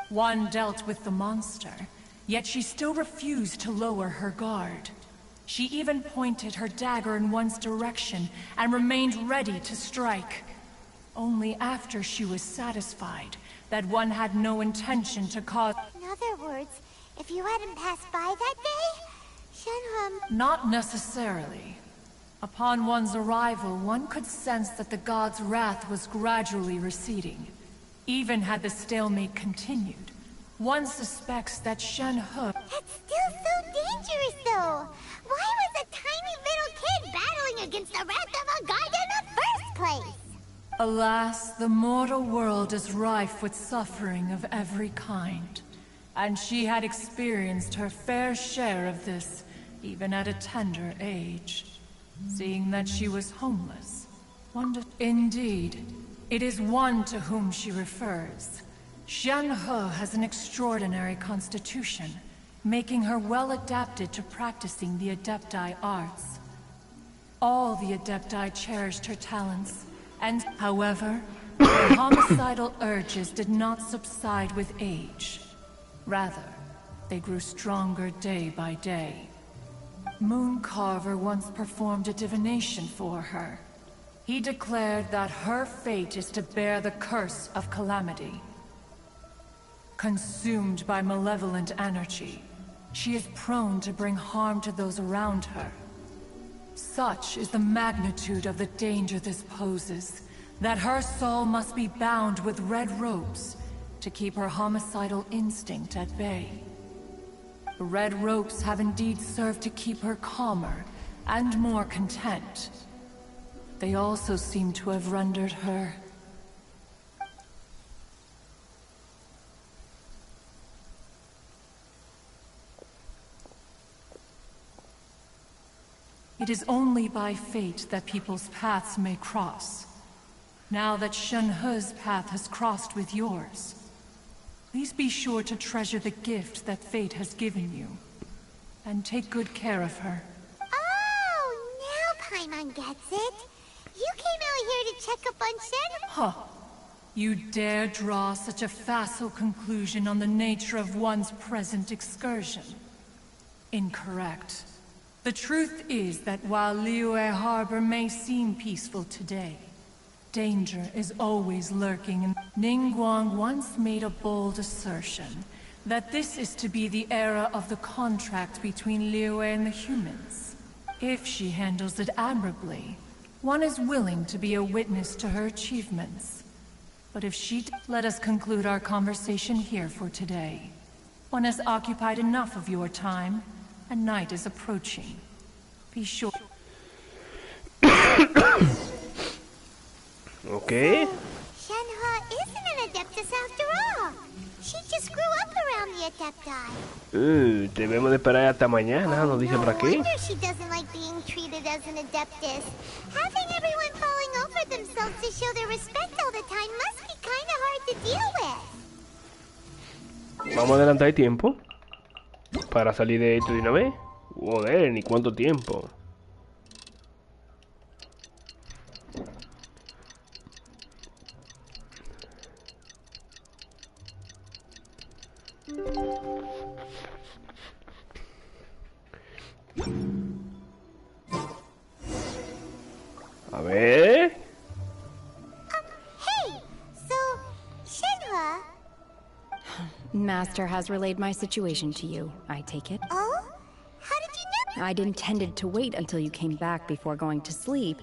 One dealt with the monster, yet she still refused to lower her guard. She even pointed her dagger in one's direction and remained ready to strike. Only after she was satisfied that one had no intention to cause... In other words, if you hadn't passed by that day, Shenhe... Not necessarily. Upon one's arrival, one could sense that the god's wrath was gradually receding. Even had the stalemate continued, one suspects that Shenhe... That's still so dangerous, though! Why was a tiny little kid battling against the wrath of a god in the first place? Alas, the mortal world is rife with suffering of every kind. And she had experienced her fair share of this, even at a tender age. Seeing that she was homeless, Indeed, it is one to whom she refers. Shenhe has an extraordinary constitution, making her well adapted to practicing the Adepti arts. All the Adepti cherished her talents, and, however, her homicidal urges did not subside with age. Rather, they grew stronger day by day. Mooncarver once performed a divination for her. He declared that her fate is to bear the curse of calamity. Consumed by malevolent energy, she is prone to bring harm to those around her. Such is the magnitude of the danger this poses, that her soul must be bound with red ropes to keep her homicidal instinct at bay. The red ropes have indeed served to keep her calmer and more content. They also seem to have rendered her... It is only by fate that people's paths may cross. Now that Shenhe's path has crossed with yours, please be sure to treasure the gift that fate has given you, and take good care of her. Oh, now Paimon gets it. You came out here to check up on Shen? Huh. You dare draw such a facile conclusion on the nature of one's present excursion? Incorrect. The truth is that while Liyue Harbor may seem peaceful today, Danger is always lurking, and Ningguang once made a bold assertion that this is to be the era of the contract between Liyue and the humans. If she handles it admirably, one is willing to be a witness to her achievements. But if she... Let us conclude our conversation here for today. One has occupied enough of your time, and night is approaching. Be sure... Okay. Shenhua isn't an Adeptus after all. She just grew up around the Adepti. Debemos de esperar hasta mañana, nos dice por aquí. No wonder she doesn't like being treated as an Adeptus. Having everyone falling over themselves to show their respect all the time must be kind of hard to deal with. Vamos a adelantar el tiempo para salir de esto de una vez. Joder, ni cuánto tiempo. A ver. Hey, so Shenhua. Master has relayed my situation to you, I take it. Oh? How did you know? I'd intended to wait until you came back before going to sleep,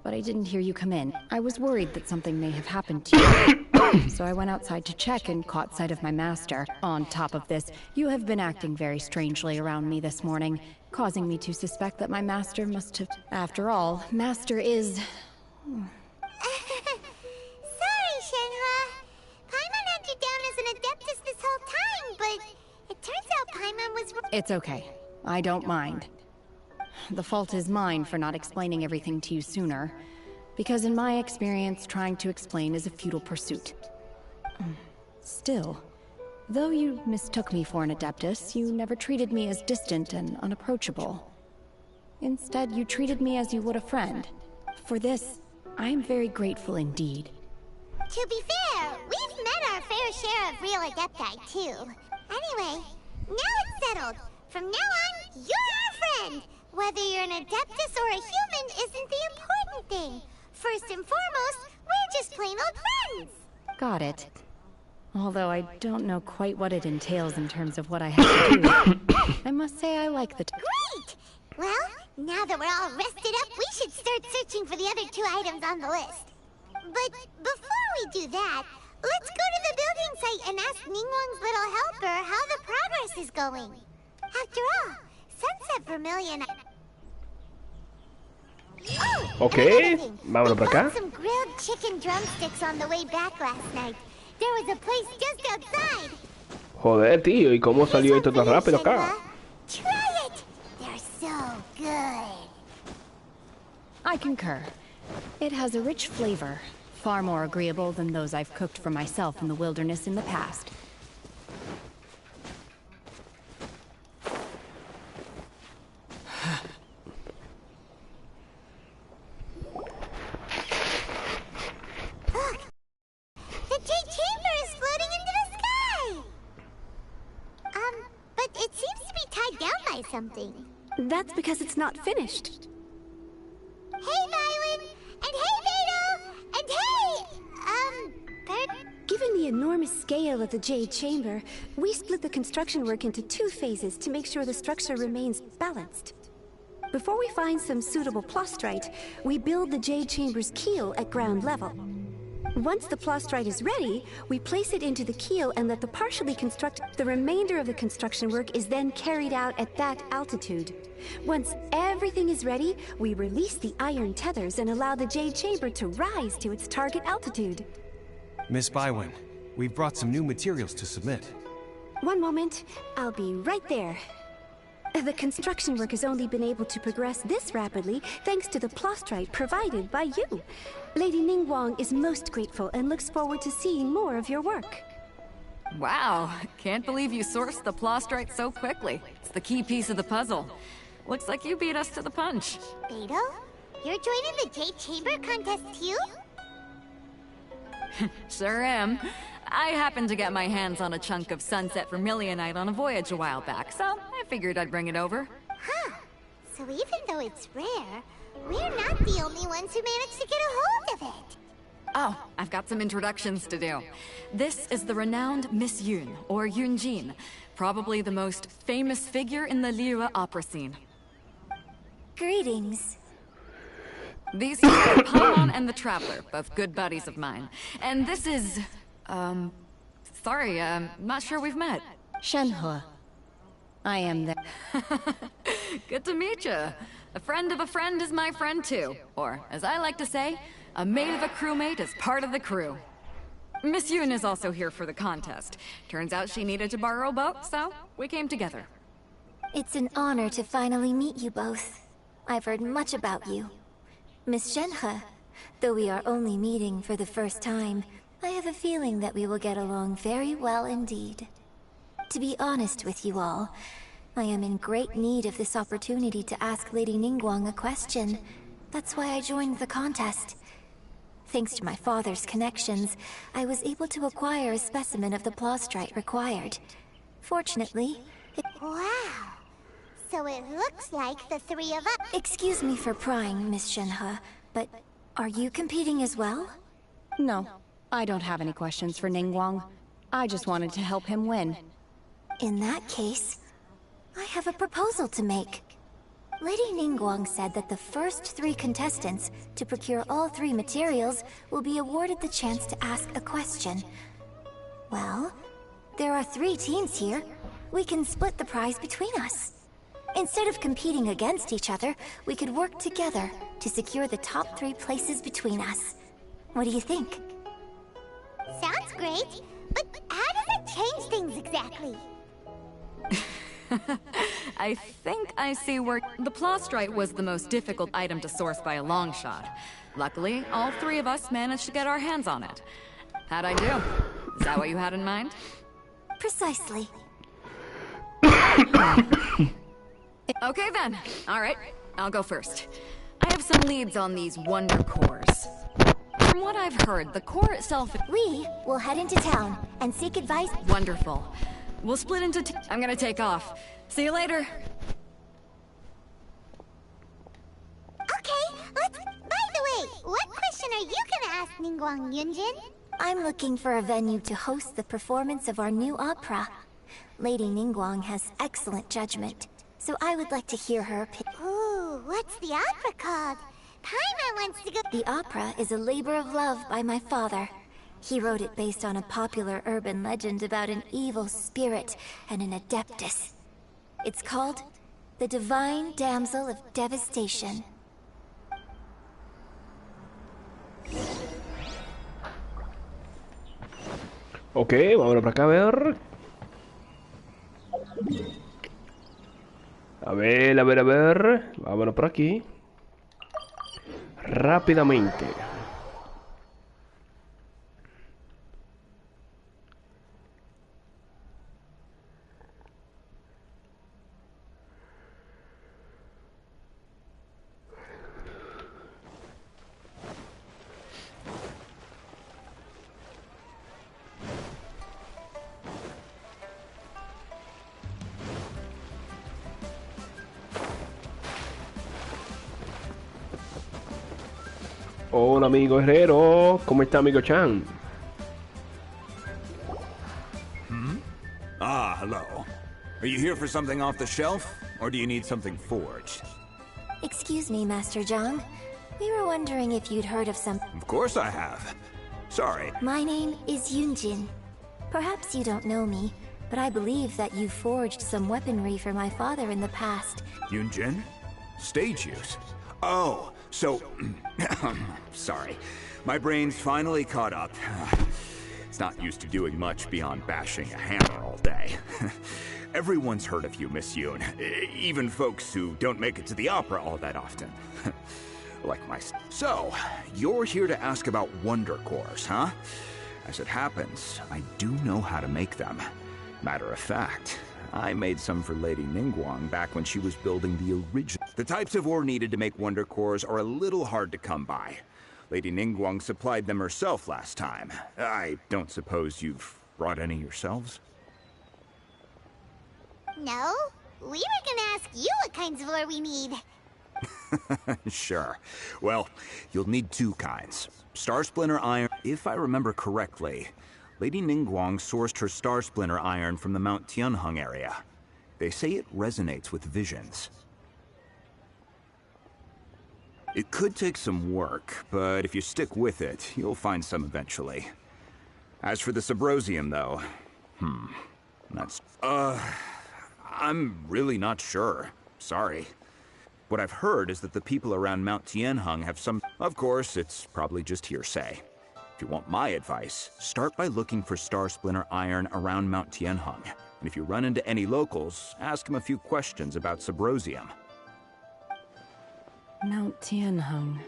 but I didn't hear you come in. I was worried that something may have happened to you. So I went outside to check and caught sight of my master. On top of this, you have been acting very strangely around me this morning, causing me to suspect that my master must have... After all, master is... Sorry, Shenhua. Paimon had you down as an Adeptus this whole time, but it turns out Paimon was... It's okay. I don't mind. The fault is mine for not explaining everything to you sooner, because in my experience, trying to explain is a futile pursuit. Still, though you mistook me for an Adeptus, you never treated me as distant and unapproachable. Instead, you treated me as you would a friend. For this, I am very grateful indeed. To be fair, we've met our fair share of real Adepti, too. Anyway, now it's settled. From now on, you're our friend! Whether you're an Adeptus or a human isn't the important thing. First and foremost, we're just plain old friends! Got it. Although I don't know quite what it entails in terms of what I have to do. I must say I like the... Great! Well, now that we're all rested up, we should start searching for the other 2 items on the list. But before we do that, let's go to the building site and ask Ningguang's little helper how the progress is going. After all, Sunset Vermilion... Oh, Okay, vámonos para acá. We bought some grilled chicken drumsticks on the way back last night. There was a place just outside. Joder, tío, ¿y cómo salió esto tan rápido acá? Try it! They're so good. I concur. It has a rich flavor, far more agreeable than those I've cooked for myself in the wilderness in the past. Something. That's because it's not finished. Hey, Violet! And hey, Beto! And hey! Bird? Given the enormous scale of the Jade Chamber, we split the construction work into 2 phases to make sure the structure remains balanced. Before we find some suitable plastrite, we build the Jade Chamber's keel at ground level. Once the plastrite is ready, we place it into the keel and let the partially construct. The remainder of the construction work is then carried out at that altitude. Once everything is ready, we release the iron tethers and allow the Jade Chamber to rise to its target altitude. Miss Bywin, we've brought some new materials to submit. One moment, I'll be right there. The construction work has only been able to progress this rapidly thanks to the plastrite provided by you. Lady Ningguang is most grateful and looks forward to seeing more of your work. Wow, can't believe you sourced the plastrite so quickly. It's the key piece of the puzzle. Looks like you beat us to the punch. Beto, you're joining the Jade Chamber contest too? Sure am. I happened to get my hands on a chunk of Sunset Vermilionite on a voyage a while back, so I figured I'd bring it over. Huh. So even though it's rare, we're not the only ones who managed to get a hold of it. Oh, I've got some introductions to do. This is the renowned Miss Yoon, or Yoonjin, probably the most famous figure in the Liyue opera scene. Greetings. These here are Paimon and the Traveler, both good buddies of mine. And this is... sorry, not sure we've met. Shenhe. I am the... Good to meet you. A friend of a friend is my friend too. Or, as I like to say, a mate of a crewmate is part of the crew. Miss Yoon is also here for the contest. Turns out she needed to borrow a boat, so we came together. It's an honor to finally meet you both. I've heard much about you. Miss Shenhe, though we are only meeting for the first time, I have a feeling that we will get along very well indeed. To be honest with you all, I am in great need of this opportunity to ask Lady Ningguang a question. That's why I joined the contest. Thanks to my father's connections, I was able to acquire a specimen of the plaustrite required. Fortunately, Wow! So it looks like the three of us... Excuse me for prying, Miss Shenhe, but are you competing as well? No, I don't have any questions for Ningguang. I just wanted to help him win. In that case, I have a proposal to make. Lady Ningguang said that the first 3 contestants to procure all 3 materials will be awarded the chance to ask a question. Well, there are 3 teams here. We can split the prize between us. Instead of competing against each other, we could work together to secure the top 3 places between us. What do you think? Sounds great, but how does it change things exactly? I think I see where... The plaustrite was the most difficult item to source by a long shot. Luckily, all 3 of us managed to get our hands on it. How'd I do? Is that what you had in mind? Precisely. Okay then. Alright, I'll go first. I have some leads on these wonder cores. From what I've heard, the core itself... We will head into town and seek advice... Wonderful. We'll split into I'm gonna take off. See you later. Okay, let's... By the way, what question are you gonna ask Ningguang Yunjin? I'm looking for a venue to host the performance of our new opera. Lady Ningguang has excellent judgment, so I would like to hear her opinion. Ooh, what's the opera called? Paimon wants to go... The opera is a labor of love by my father. He wrote it based on a popular urban legend about an evil spirit and an adeptus. It's called The Divine Damsel of Devastation. Ok, vámonos para acá a ver. A ver. Vámonos por aquí. Rápidamente. Hola amigo herrero, ¿cómo está amigo Chan? Ah, hello. Are you here for something off the shelf, or do you need something forged? Excuse me, Master Zhang. We were wondering if you'd heard of some... Of course I have. Sorry. My name is Yunjin. Perhaps you don't know me, but I believe that you forged some weaponry for my father in the past. Yunjin? Stage use? Oh, so... sorry. My brain's finally caught up. It's not used to doing much beyond bashing a hammer all day. Everyone's heard of you, Miss Yoon. Even folks who don't make it to the opera all that often. Like myself. So, you're here to ask about wonder cores, huh? As it happens, I do know how to make them. Matter of fact, I made some for Lady Ningguang back when she was building the original. The types of ore needed to make wonder cores are a little hard to come by. Lady Ningguang supplied them herself last time. I don't suppose you've brought any yourselves? No, we were gonna ask you what kinds of ore we need. Sure. Well, you'll need two kinds. Star Splinter Iron. If I remember correctly, Lady Ningguang sourced her Star Splinter Iron from the Mount Tianheng area. They say it resonates with visions. It could take some work, but if you stick with it, you'll find some eventually. As for the Subrosium, though, that's... I'm really not sure. Sorry. What I've heard is that the people around Mount Tianheng have some... Of course, it's probably just hearsay. If you want my advice, start by looking for Star Splinter Iron around Mount Tianheng. And if you run into any locals, ask them a few questions about Subrosium. Mount Tianheng.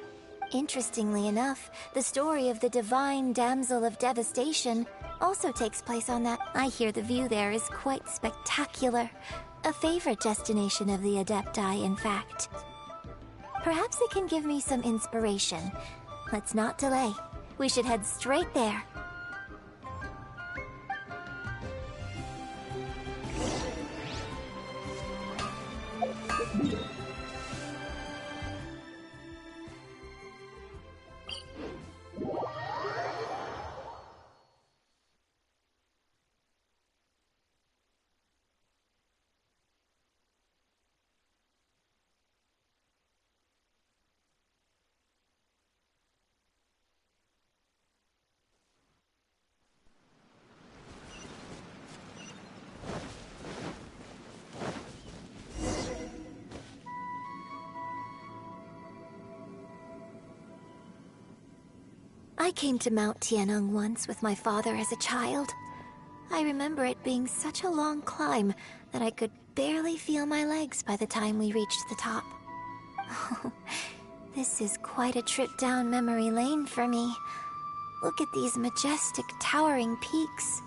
Interestingly enough, the story of the divine damsel of devastation also takes place on that. I hear the view there is quite spectacular. A favorite destination of the Adepti, in fact. Perhaps it can give me some inspiration. Let's not delay. We should head straight there. I came to Mount Tianheng once with my father as a child. I remember it being such a long climb that I could barely feel my legs by the time we reached the top. Oh, this is quite a trip down memory lane for me. Look at these majestic, towering peaks.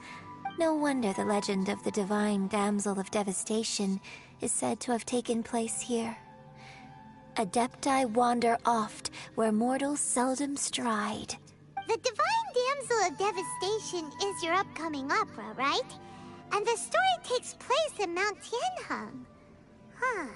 No wonder the legend of the divine damsel of devastation is said to have taken place here. Adepti wander oft where mortals seldom stride. The Divine Damsel of Devastation is your upcoming opera, right? And the story takes place in Mount Tianheng. Huh.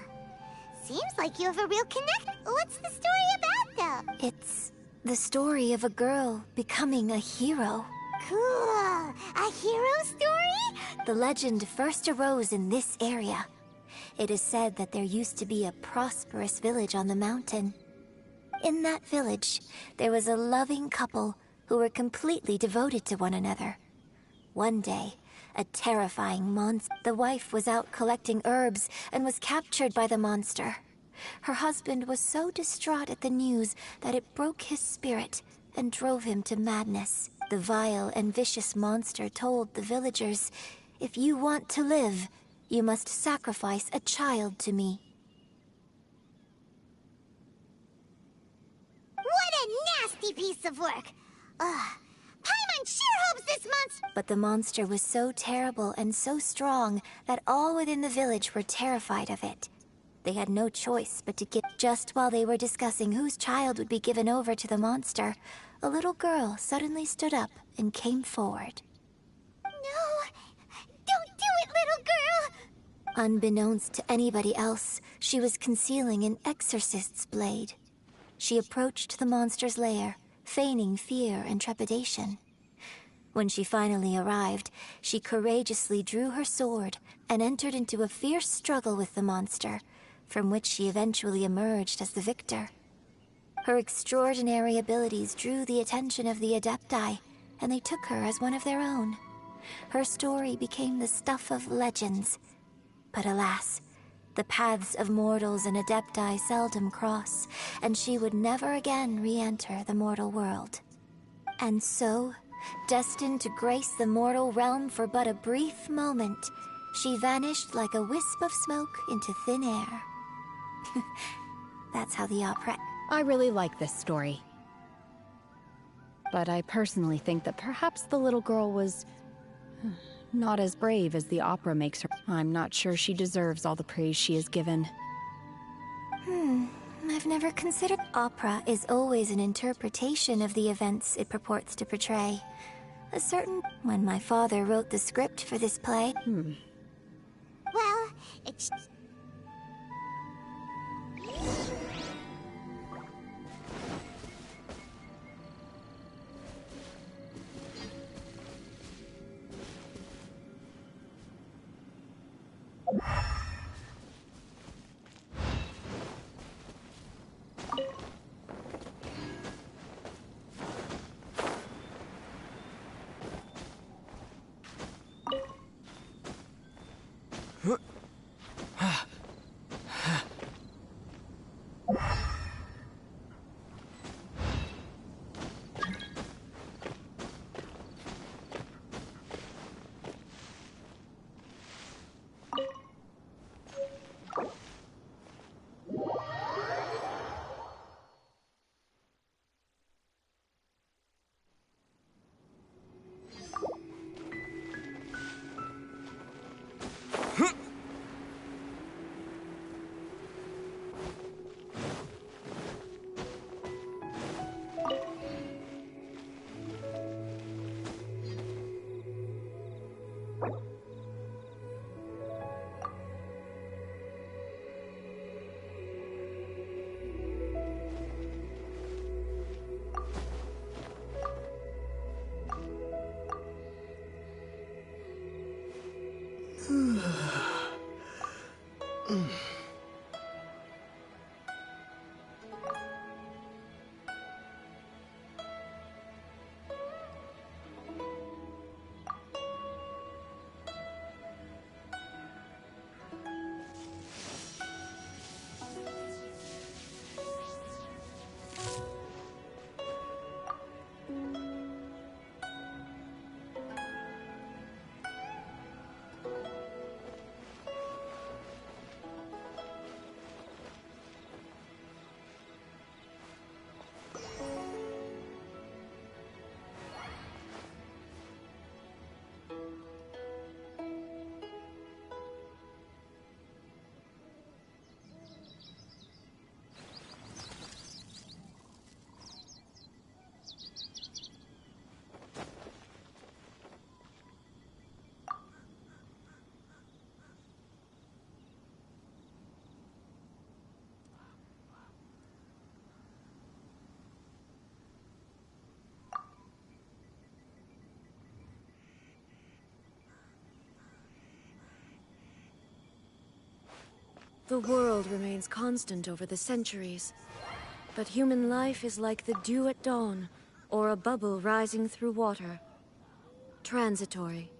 Seems like you have a real connection. What's the story about, though? It's the story of a girl becoming a hero. Cool. A hero story? The legend first arose in this area. It is said that there used to be a prosperous village on the mountain. In that village, there was a loving couple who were completely devoted to one another. One day, a terrifying monster. The wife was out collecting herbs and was captured by the monster. Her husband was so distraught at the news that it broke his spirit and drove him to madness. The vile and vicious monster told the villagers, "If you want to live, you must sacrifice a child to me." What a nasty piece of work! Ugh. Paimon sure hopes this monster— But the monster was so terrible and so strong that all within the village were terrified of it. They had no choice but to get— Just while they were discussing whose child would be given over to the monster, a little girl suddenly stood up and came forward. No! Don't do it, little girl! Unbeknownst to anybody else, she was concealing an exorcist's blade. She approached the monster's lair, feigning fear and trepidation. When she finally arrived, she courageously drew her sword and entered into a fierce struggle with the monster, from which she eventually emerged as the victor. Her extraordinary abilities drew the attention of the Adepti, and they took her as one of their own. Her story became the stuff of legends. But alas, the paths of mortals and Adepti seldom cross, and she would never again re-enter the mortal world. And so, destined to grace the mortal realm for but a brief moment, she vanished like a wisp of smoke into thin air. That's how the opera... I really like this story. But I personally think that perhaps the little girl was not as brave as the opera makes her. I'm not sure she deserves all the praise she is given. I've never considered... Opera is always an interpretation of the events it purports to portray. A certain... When my father wrote the script for this play... Well, it's... The world remains constant over the centuries, but human life is like the dew at dawn, or a bubble rising through water. Transitory.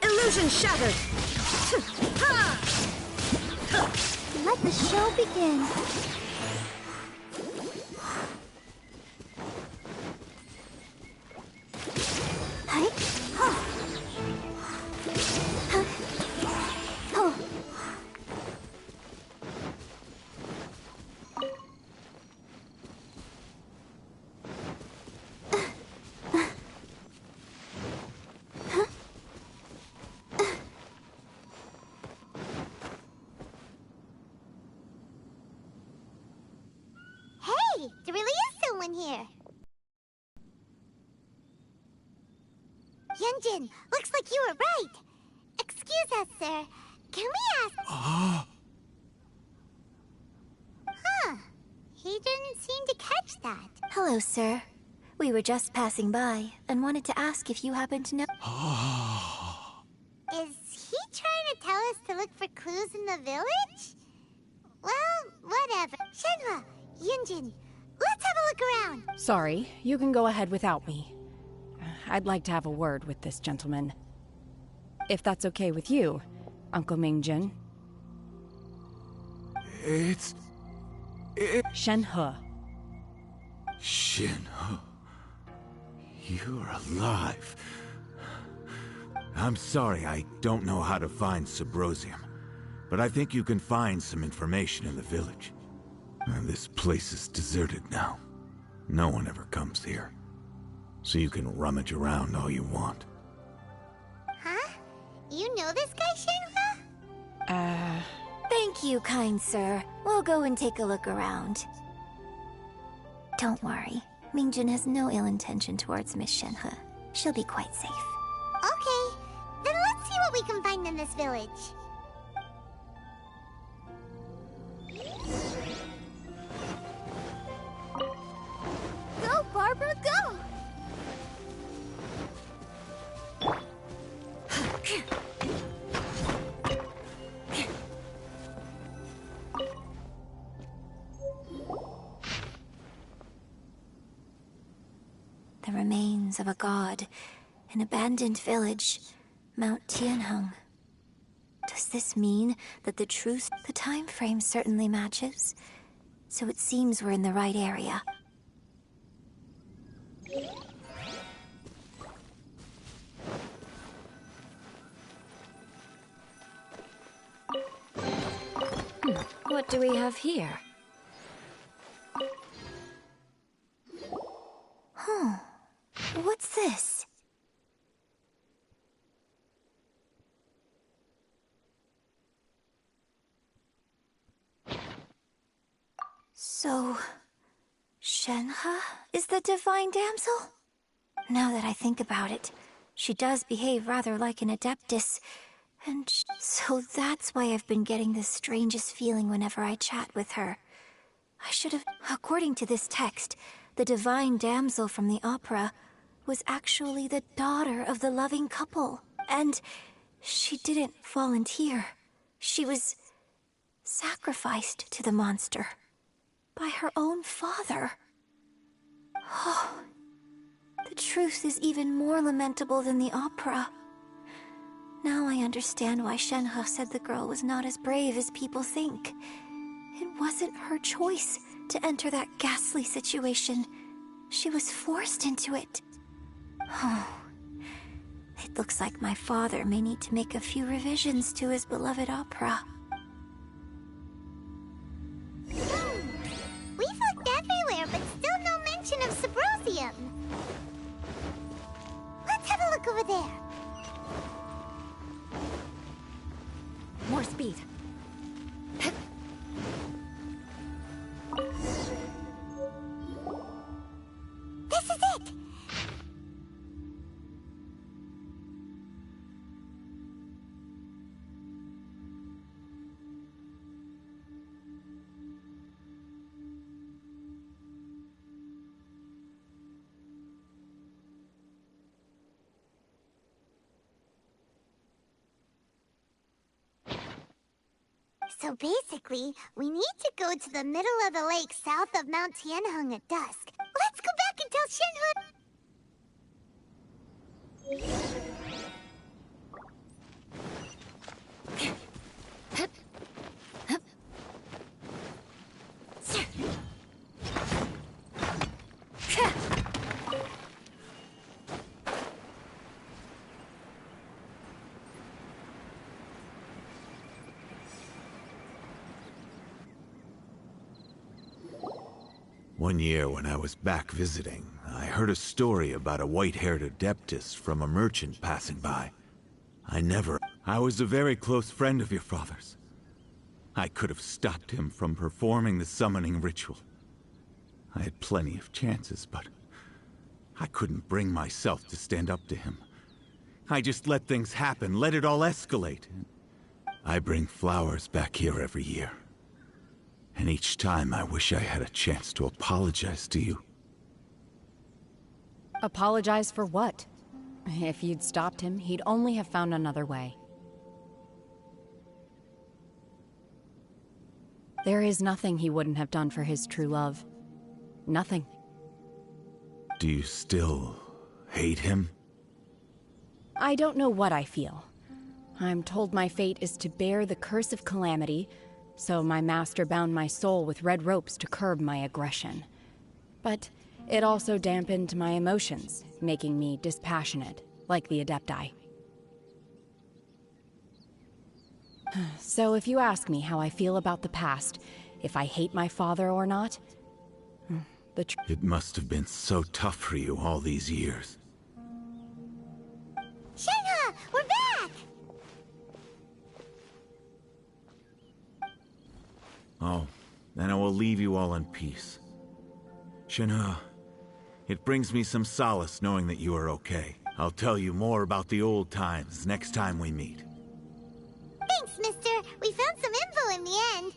Illusion shattered! Let the show begin. Yunjin, looks like you were right. Excuse us, sir. Can we ask... Huh. He didn't seem to catch that. Hello, sir. We were just passing by and wanted to ask if you happen to know... Is he trying to tell us to look for clues in the village? Well, whatever. Shenhua, Yunjin, let's have a look around. Sorry, you can go ahead without me. I'd like to have a word with this gentleman. If that's okay with you, Uncle Mingjin. It's... Shenhe. Shenhe. You're alive. I'm sorry, I don't know how to find Subrosium, but I think you can find some information in the village. And this place is deserted now. No one ever comes here. So you can rummage around all you want. Huh? You know this guy, Shenhua? Thank you, kind sir. We'll go and take a look around. Don't worry. Mingjin has no ill intention towards Miss Shenhe. She'll be quite safe. Okay, then let's see what we can find in this village. Go, Barbara, go! The remains of a god, an abandoned village, Mount Tianheng. Does this mean that the time frame certainly matches? So it seems we're in the right area. What do we have here? What's this? So, Shenhe is the divine damsel? Now that I think about it, she does behave rather like an adeptus, and so that's why I've been getting the strangest feeling whenever I chat with her. I should have... According to this text, the divine damsel from the opera was actually the daughter of the loving couple. And she didn't volunteer. She was sacrificed to the monster by her own father. Oh, the truth is even more lamentable than the opera. Now I understand why Shenhe said the girl was not as brave as people think. It wasn't her choice to enter that ghastly situation. She was forced into it. Oh, it looks like my father may need to make a few revisions to his beloved opera. We've looked everywhere, but still no mention of Subrosium. Let's have a look over there. More speed. This is it! So basically, we need to go to the middle of the lake south of Mount Tianheng at dusk. Let's go back and tell Shenhua... One year when I was back visiting, I heard a story about a white-haired adeptus from a merchant passing by. I was a very close friend of your father's. I could have stopped him from performing the summoning ritual. I had plenty of chances, but I couldn't bring myself to stand up to him. I just let things happen, let it all escalate. I bring flowers back here every year. And each time I wish I had a chance to apologize to you. Apologize for what? If you'd stopped him, he'd only have found another way. There is nothing he wouldn't have done for his true love. Nothing. Do you still hate him? I don't know what I feel. I'm told my fate is to bear the curse of calamity, so my master bound my soul with red ropes to curb my aggression. But it also dampened my emotions, making me dispassionate, like the Adepti. So if you ask me how I feel about the past, if I hate my father or not, it must have been so tough for you all these years. Shenhe, we're back! Oh, then I will leave you all in peace. Shenhe, it brings me some solace knowing that you are okay. I'll tell you more about the old times next time we meet. Thanks, mister. We found some info in the end.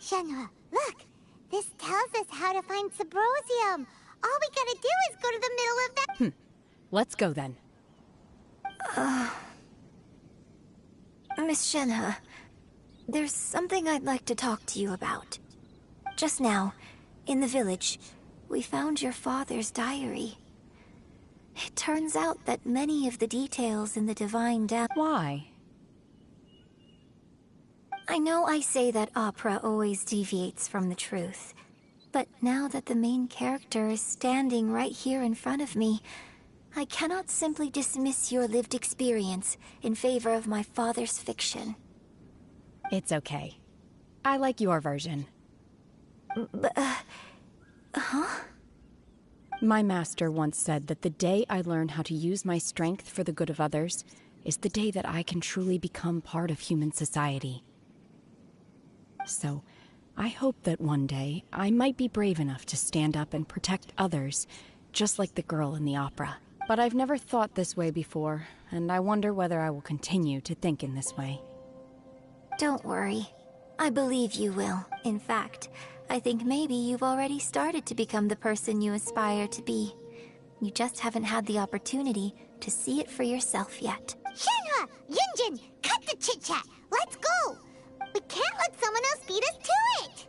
Shenhe, look! This tells us how to find Subrosium. All we gotta do is go to the middle of that— Let's go then. Miss Shenhe, there's something I'd like to talk to you about. Just now, in the village, we found your father's diary. It turns out that many of the details in the Divine Death— Why? I know I say that opera always deviates from the truth, but now that the main character is standing right here in front of me, I cannot simply dismiss your lived experience in favor of my father's fiction. It's okay. I like your version. But, huh? My master once said that the day I learn how to use my strength for the good of others is the day that I can truly become part of human society. So, I hope that one day I might be brave enough to stand up and protect others, just like the girl in the opera. But I've never thought this way before, and I wonder whether I will continue to think in this way. Don't worry. I believe you will. In fact, I think maybe you've already started to become the person you aspire to be. You just haven't had the opportunity to see it for yourself yet. Shenhe! Yunjin! Cut the chit-chat! Let's go! We can't let someone else beat us to it!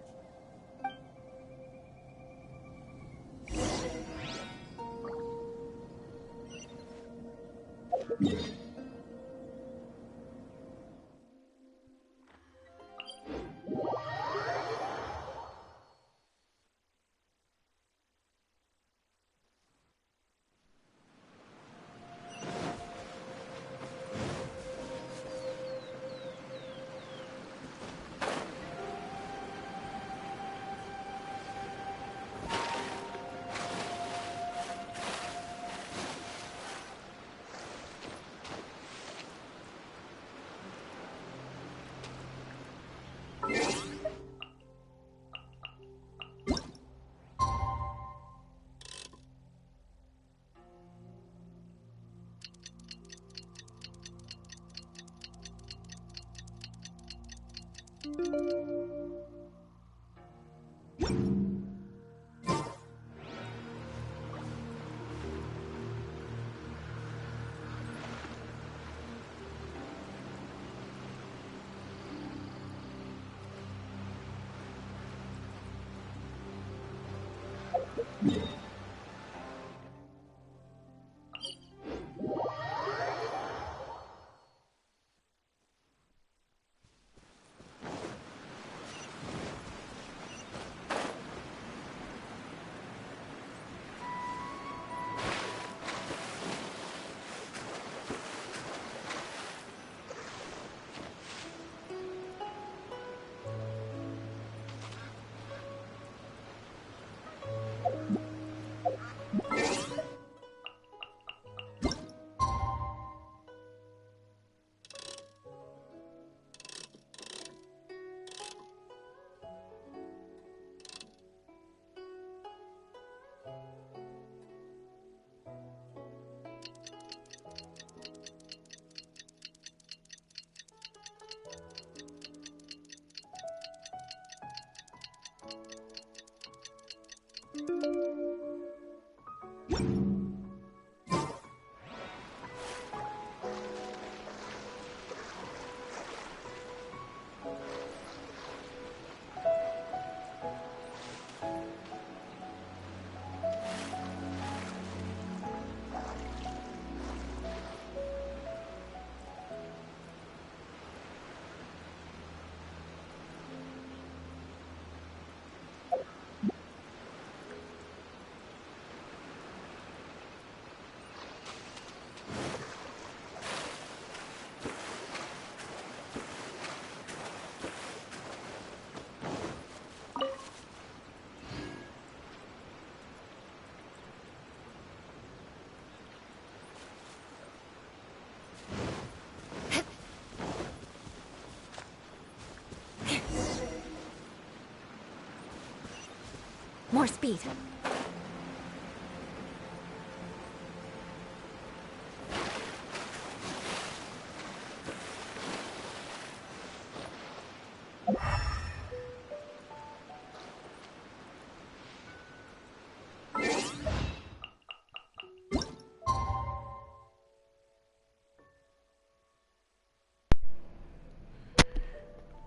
More speed.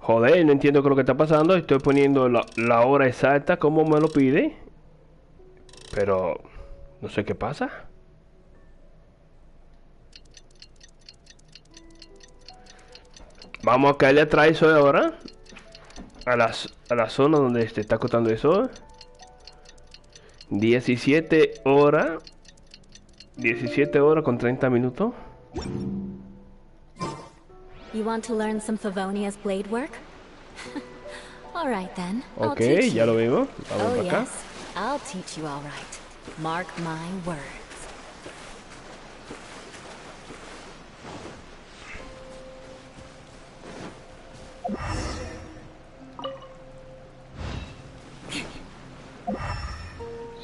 Joder, no entiendo qué es lo que está pasando. Estoy poniendo la hora exacta como me lo pide. Pero no sé qué pasa. Vamos a caerle atrás eso ahora. A la zona donde se está acotando eso. 17 horas. 17 horas con 30 minutos. You want to learn some Favonia's blade work? All right then. I'll Ok, teach ya you. lo vimos. Vamos Oh para acá. yes, I'll teach you all right. Mark my words.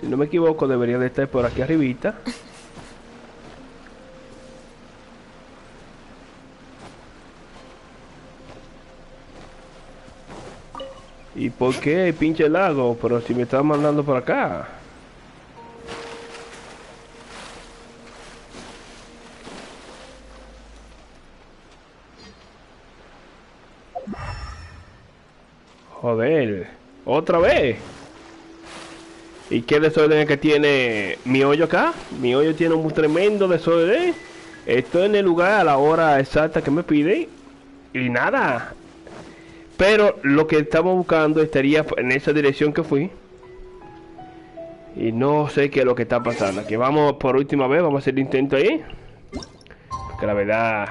Si no me equivoco, debería de estar por aquí arribita. ¿Y por qué pinche lago? Pero si me estás mandando por acá. Joder, otra vez. ¿Y qué desorden es que tiene mi hoyo acá? Mi hoyo tiene un tremendo desorden. Estoy en el lugar a la hora exacta que me pide. Y nada. Pero lo que estamos buscando estaría en esa dirección que fui. Y no sé qué es lo que está pasando. Aquí vamos por última vez. Vamos a hacer el intento ahí. Porque la verdad...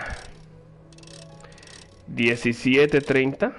17:30.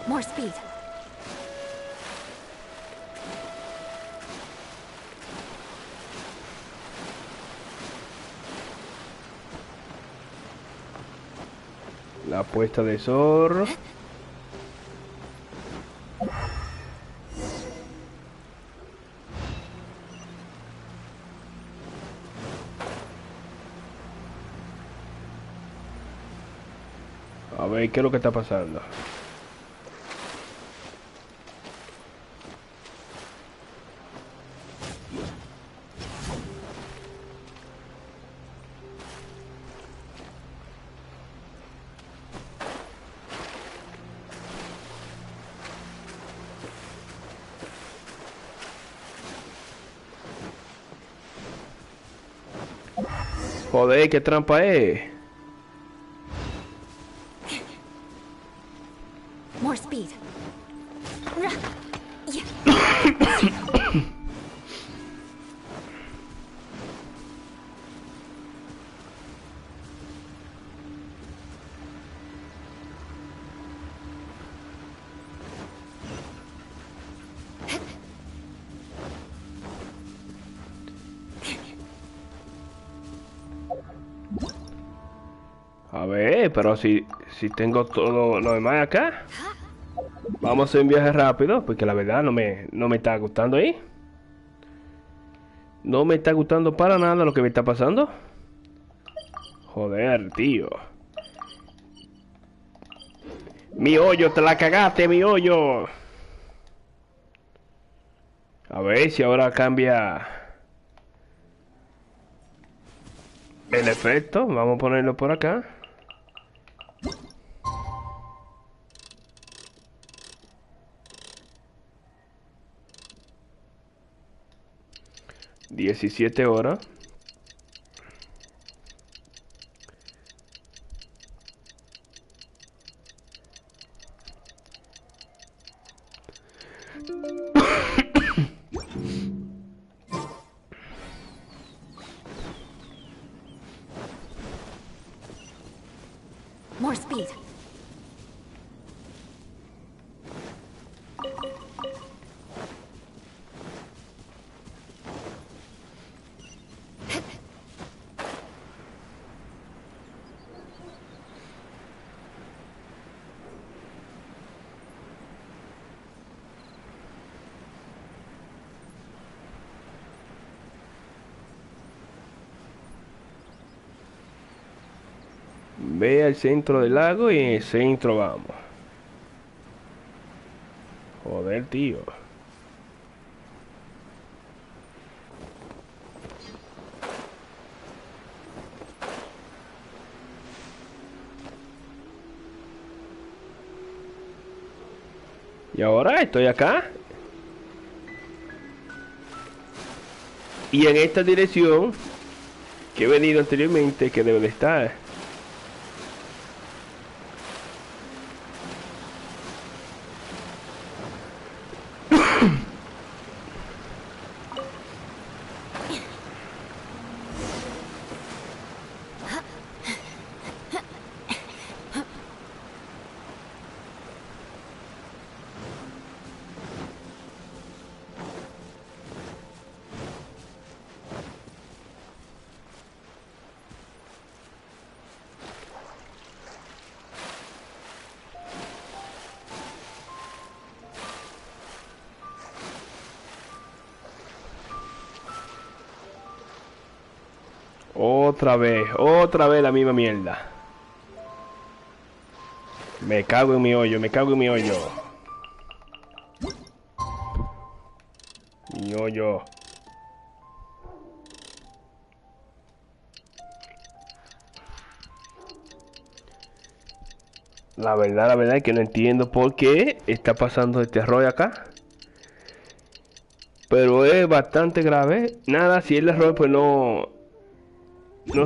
More speed. La puesta de zorro. A ver, ¿qué es lo que está pasando? Joder, qué trampa es. More speed. A ver, pero si tengo todo lo demás acá. Vamos a hacer un viaje rápido, porque la verdad no me está gustando ahí. No me está gustando para nada lo que me está pasando. Joder, tío. Mi hoyo, te la cagaste, mi hoyo. A ver si ahora cambia el efecto. Vamos a ponerlo por acá. 17 horas. More speed. Ve al centro del lago y en el centro vamos. Joder, tío. Y ahora estoy acá. Y en esta dirección que he venido anteriormente, que debe de estar. Otra vez la misma mierda. Me cago en mi hoyo, me cago en mi hoyo. Mi hoyo. La verdad es que no entiendo por qué está pasando este error acá. Pero es bastante grave. Nada, si el error pues no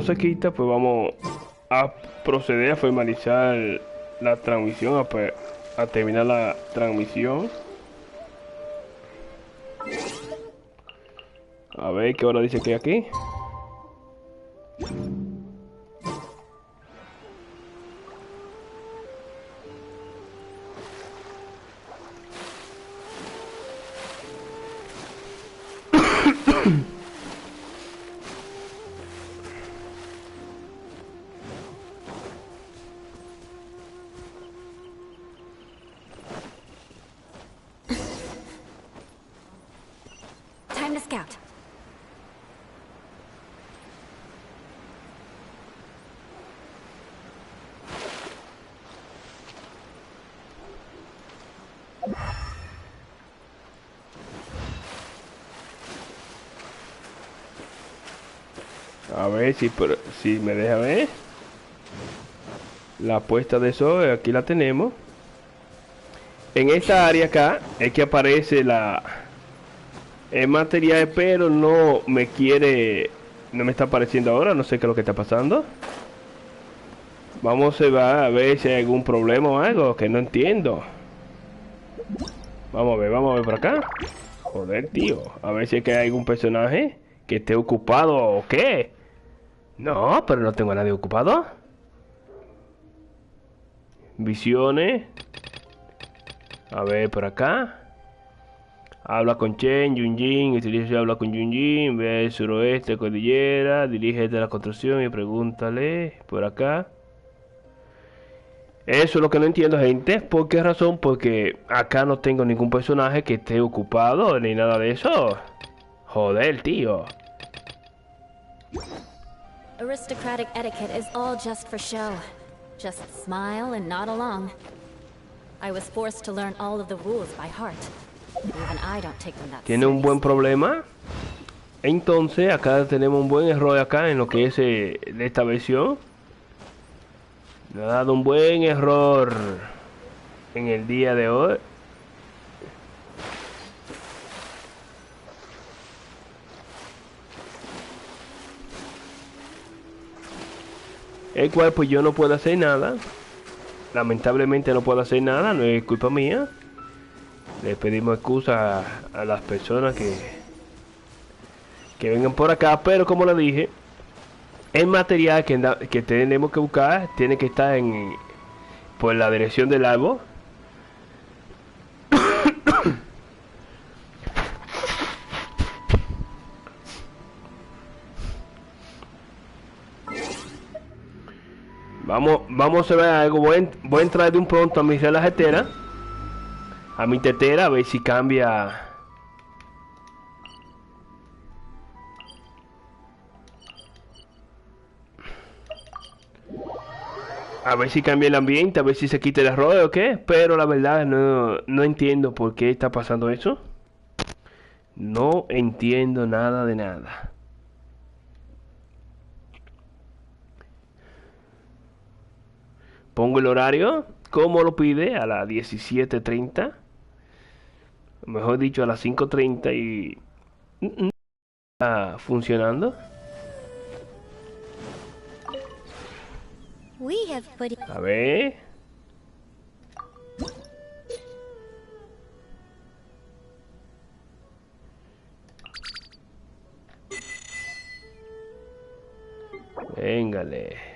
se quita, pues vamos a proceder a formalizar la transmisión, a terminar la transmisión. A ver qué hora dice que hay aquí. Time to scout. A ver si me deja ver. La puesta de sol, aquí la tenemos. En esta área acá es que aparece el material, pero no me está apareciendo ahora. No sé qué es lo que está pasando. Vamos a ver si hay algún problema o algo que no entiendo. Vamos a ver por acá. Joder, tío. A ver si es que hay algún personaje que esté ocupado o qué. No, pero no tengo a nadie ocupado. Visiones. A ver, por acá. Habla con Chen, Yunjin. Utiliza habla con Yunjin. Ve al suroeste, cordillera. Dirígete a la construcción y pregúntale. Por acá. Eso es lo que no entiendo, gente. ¿Por qué razón? Porque acá no tengo ningún personaje que esté ocupado ni nada de eso. Joder, tío. Aristocratic etiquette is all just for show. Just smile and nod along. I was forced to learn all of the rules by heart. Even I don't take them that Tiene un buen problema. Entonces, acá tenemos un buen error acá en lo que es de esta versión. Me ha dado un buen error en el día de hoy. el cual pues yo no puedo hacer nada. Lamentablemente no puedo hacer nada, no es culpa mía. Le pedimos excusa a las personas que vengan por acá, pero como le dije, el material que tenemos que buscar tiene que estar en por la dirección del árbol. Vamos a ver algo. Voy a entrar de un pronto a mi relajetera, a mi tetera, a ver si cambia. A ver si cambia el ambiente, a ver si se quita el error o qué. Pero la verdad no entiendo por qué está pasando eso. No entiendo nada de nada. Pongo el horario como lo pide, a las 17:30. Mejor dicho, a las 5:30 y... está funcionando. A ver. Véngale.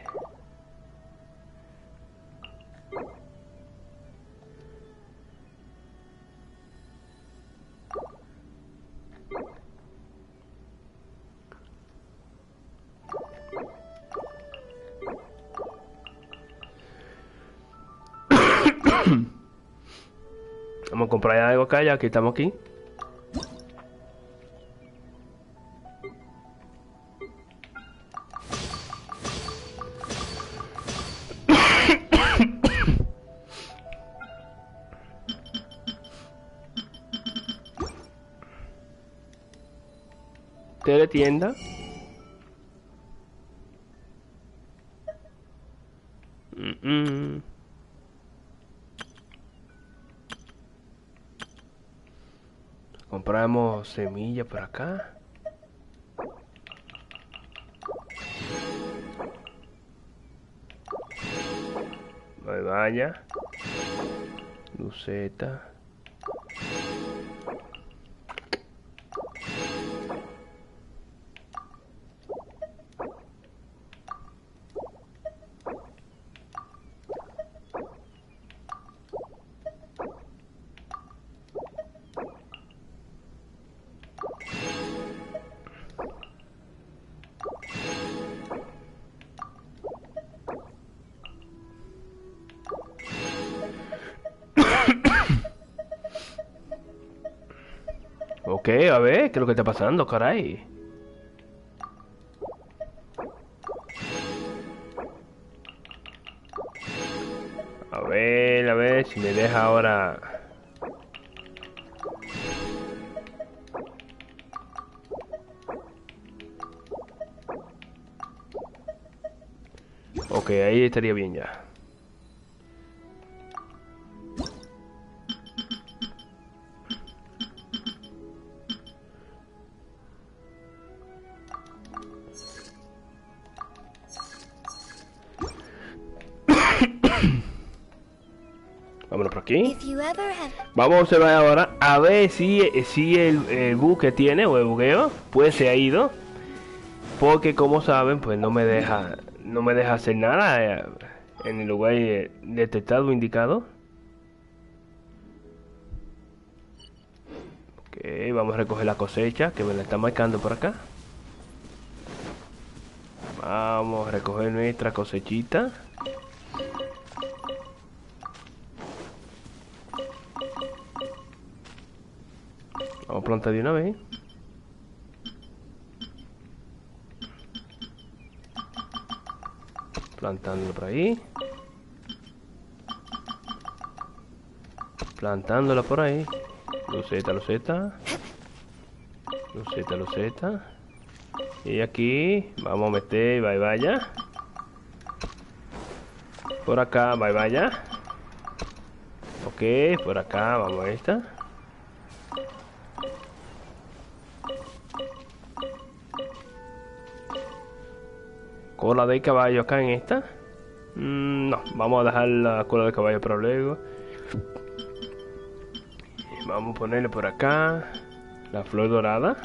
Vamos a comprar algo acá ya que estamos aquí. Teletienda. Compramos semilla por acá. Vaya. Luceta. Ok, a ver, ¿qué es lo que está pasando, caray? A ver si me deja ahora. Ok, ahí estaría bien ya. Vámonos por aquí. Vamos a observar ahora a ver si el bug que tiene o el bugueo pues se ha ido, porque como saben pues no me deja hacer nada en el lugar detectado o indicado. Ok, vamos a recoger la cosecha que me la está marcando por acá. Vamos a recoger nuestra cosechita. Vamos a plantar de una vez. Plantándolo por ahí. Plantándola por ahí. Luceta, luceta. Luceta, luceta. Y aquí vamos a meter vaya. Por acá vaya. Ok, por acá vamos a esta. cola de caballo acá en esta. No, vamos a dejar la cola de caballo para luego. Vamos a ponerle por acá la flor dorada.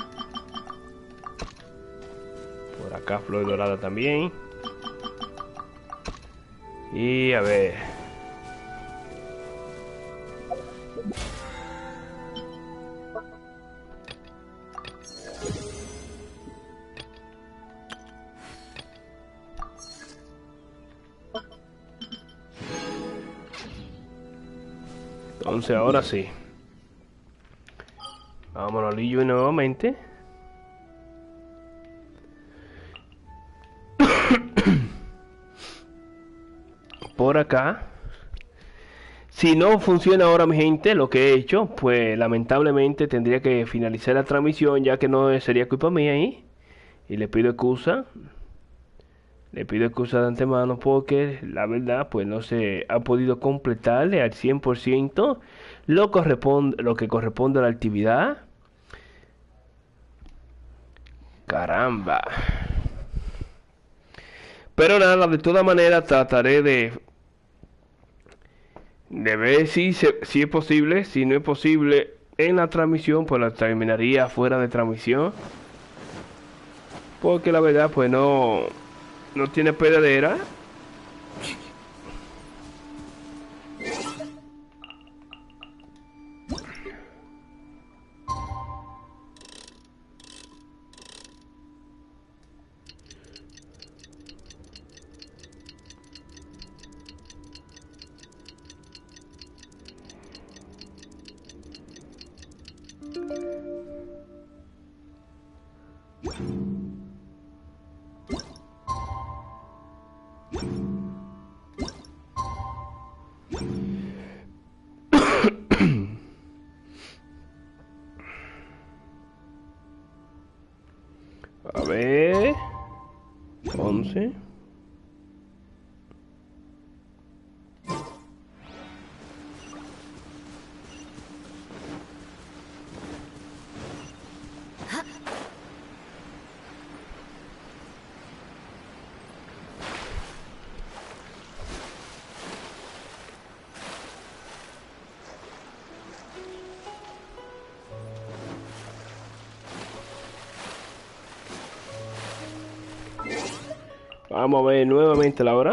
Por acá flor dorada también. Y a ver. Entonces ahora sí. Vámonos al Lillo nuevamente. Por acá. Si no funciona ahora, mi gente, lo que he hecho, pues lamentablemente tendría que finalizar la transmisión, ya que no sería culpa mía ahí. Y le pido excusa. Le pido excusa de antemano porque la verdad pues no se ha podido completarle al 100% lo que corresponde a la actividad. Caramba. Pero nada, de todas maneras trataré de ver si es posible. Si no es posible en la transmisión, pues la terminaría fuera de transmisión. Porque la verdad pues no tiene perdedera. A ver. 11. Vamos a ver nuevamente la hora.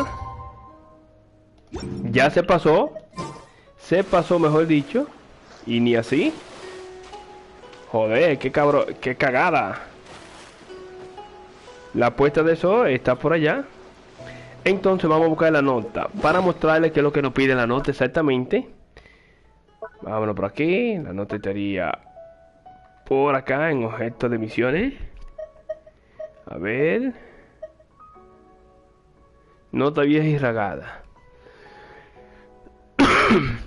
Ya se pasó. Se pasó, mejor dicho. Y ni así. Joder, qué cabrón, qué cagada. La puesta de sol está por allá. Entonces vamos a buscar la nota para mostrarles qué es lo que nos pide la nota exactamente. Vámonos por aquí. La nota estaría por acá en objetos de misiones. A ver. Nota vieja y ragada.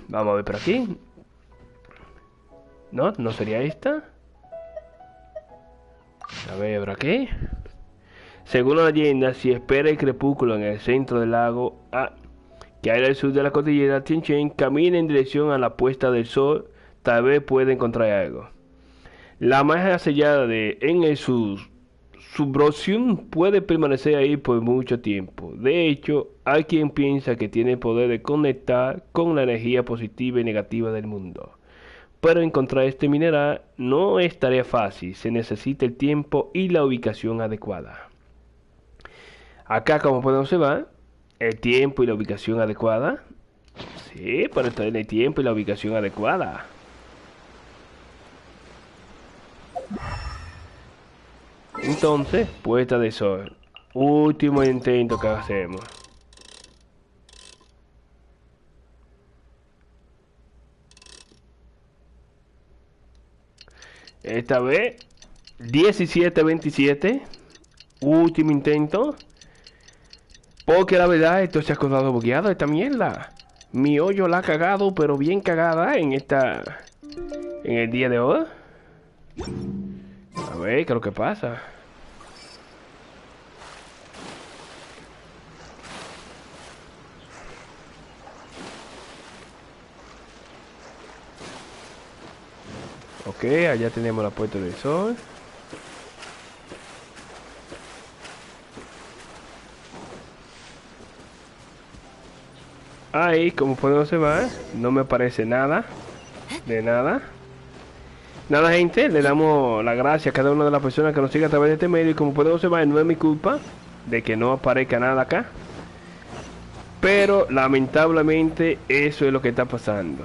Vamos a ver por aquí. No sería esta. A ver por aquí. Según la leyenda, si espera el crepúsculo en el centro del lago que hay al sur de la cordillera Tianchen, camina en dirección a la puesta del sol, tal vez pueda encontrar algo. La magia sellada en el subroción puede permanecer ahí por mucho tiempo. De hecho, hay quien piensa que tiene el poder de conectar con la energía positiva y negativa del mundo. Pero encontrar este mineral no es tarea fácil, se necesita el tiempo y la ubicación adecuada. Acá, como podemos observar, el tiempo y la ubicación adecuada. Sí, para estar en el tiempo y la ubicación adecuada. Entonces, puesta de sol. Último intento que hacemos. Esta vez 17-27. Último intento. Porque la verdad esto se ha quedado bugueado esta mierda. Mi hoyo la ha cagado, pero bien cagada en el día de hoy. A ver, ¿qué es lo que pasa? Ok, allá tenemos la puerta del sol. Ahí, como pueden observar, no me aparece nada. De nada. Nada, gente, le damos las gracias a cada una de las personas que nos sigue a través de este medio. Y como pueden observar, no es mi culpa de que no aparezca nada acá. Pero lamentablemente eso es lo que está pasando.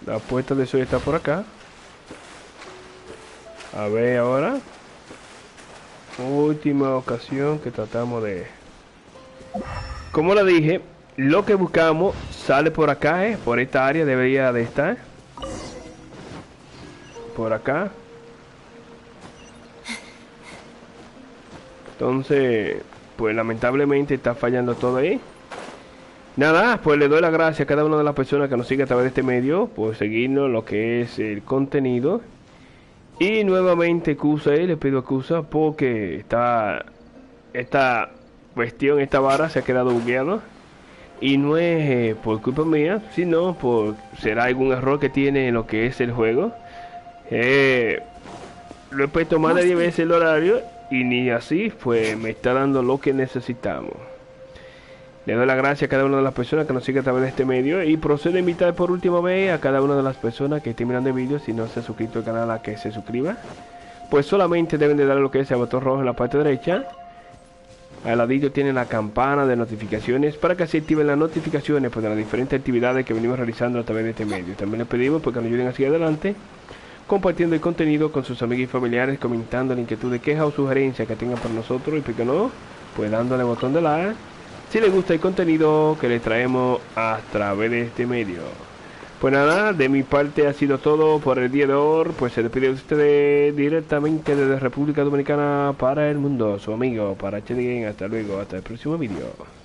La puerta de Soy está por acá. A ver ahora. Última ocasión que tratamos de... Como le dije, lo que buscamos sale por acá, por esta área debería de estar. Por acá. Entonces, pues lamentablemente está fallando todo ahí. Nada, pues le doy las gracias a cada una de las personas que nos sigue a través de este medio por seguirnos lo que es el contenido. Y nuevamente le pido excusa porque esta cuestión, esta vara se ha quedado bugueada. Y no es por culpa mía, sino por será algún error que tiene en lo que es el juego. Lo he puesto más de 10 veces el horario y ni así pues me está dando lo que necesitamos. Le doy las gracias a cada una de las personas que nos sigue a través de este medio. Y procedo a invitar por última vez a cada una de las personas que estén mirando el vídeo, si no se ha suscrito al canal, a que se suscriba. Pues solamente deben de darle lo que es el botón rojo en la parte derecha. Al ladito tienen la campana de notificaciones para que se activen las notificaciones pues, de las diferentes actividades que venimos realizando a través de este medio. También les pedimos porque nos ayuden a seguir adelante, compartiendo el contenido con sus amigos y familiares, comentando la inquietud de quejas o sugerencias que tengan para nosotros. Y porque no, pues dándole el botón de like si les gusta el contenido que les traemos a través de este medio. Pues nada, de mi parte ha sido todo por el día de hoy. Pues se despide de ustedes directamente desde República Dominicana para el mundo, su amigo para HD. Hasta luego, hasta el próximo vídeo.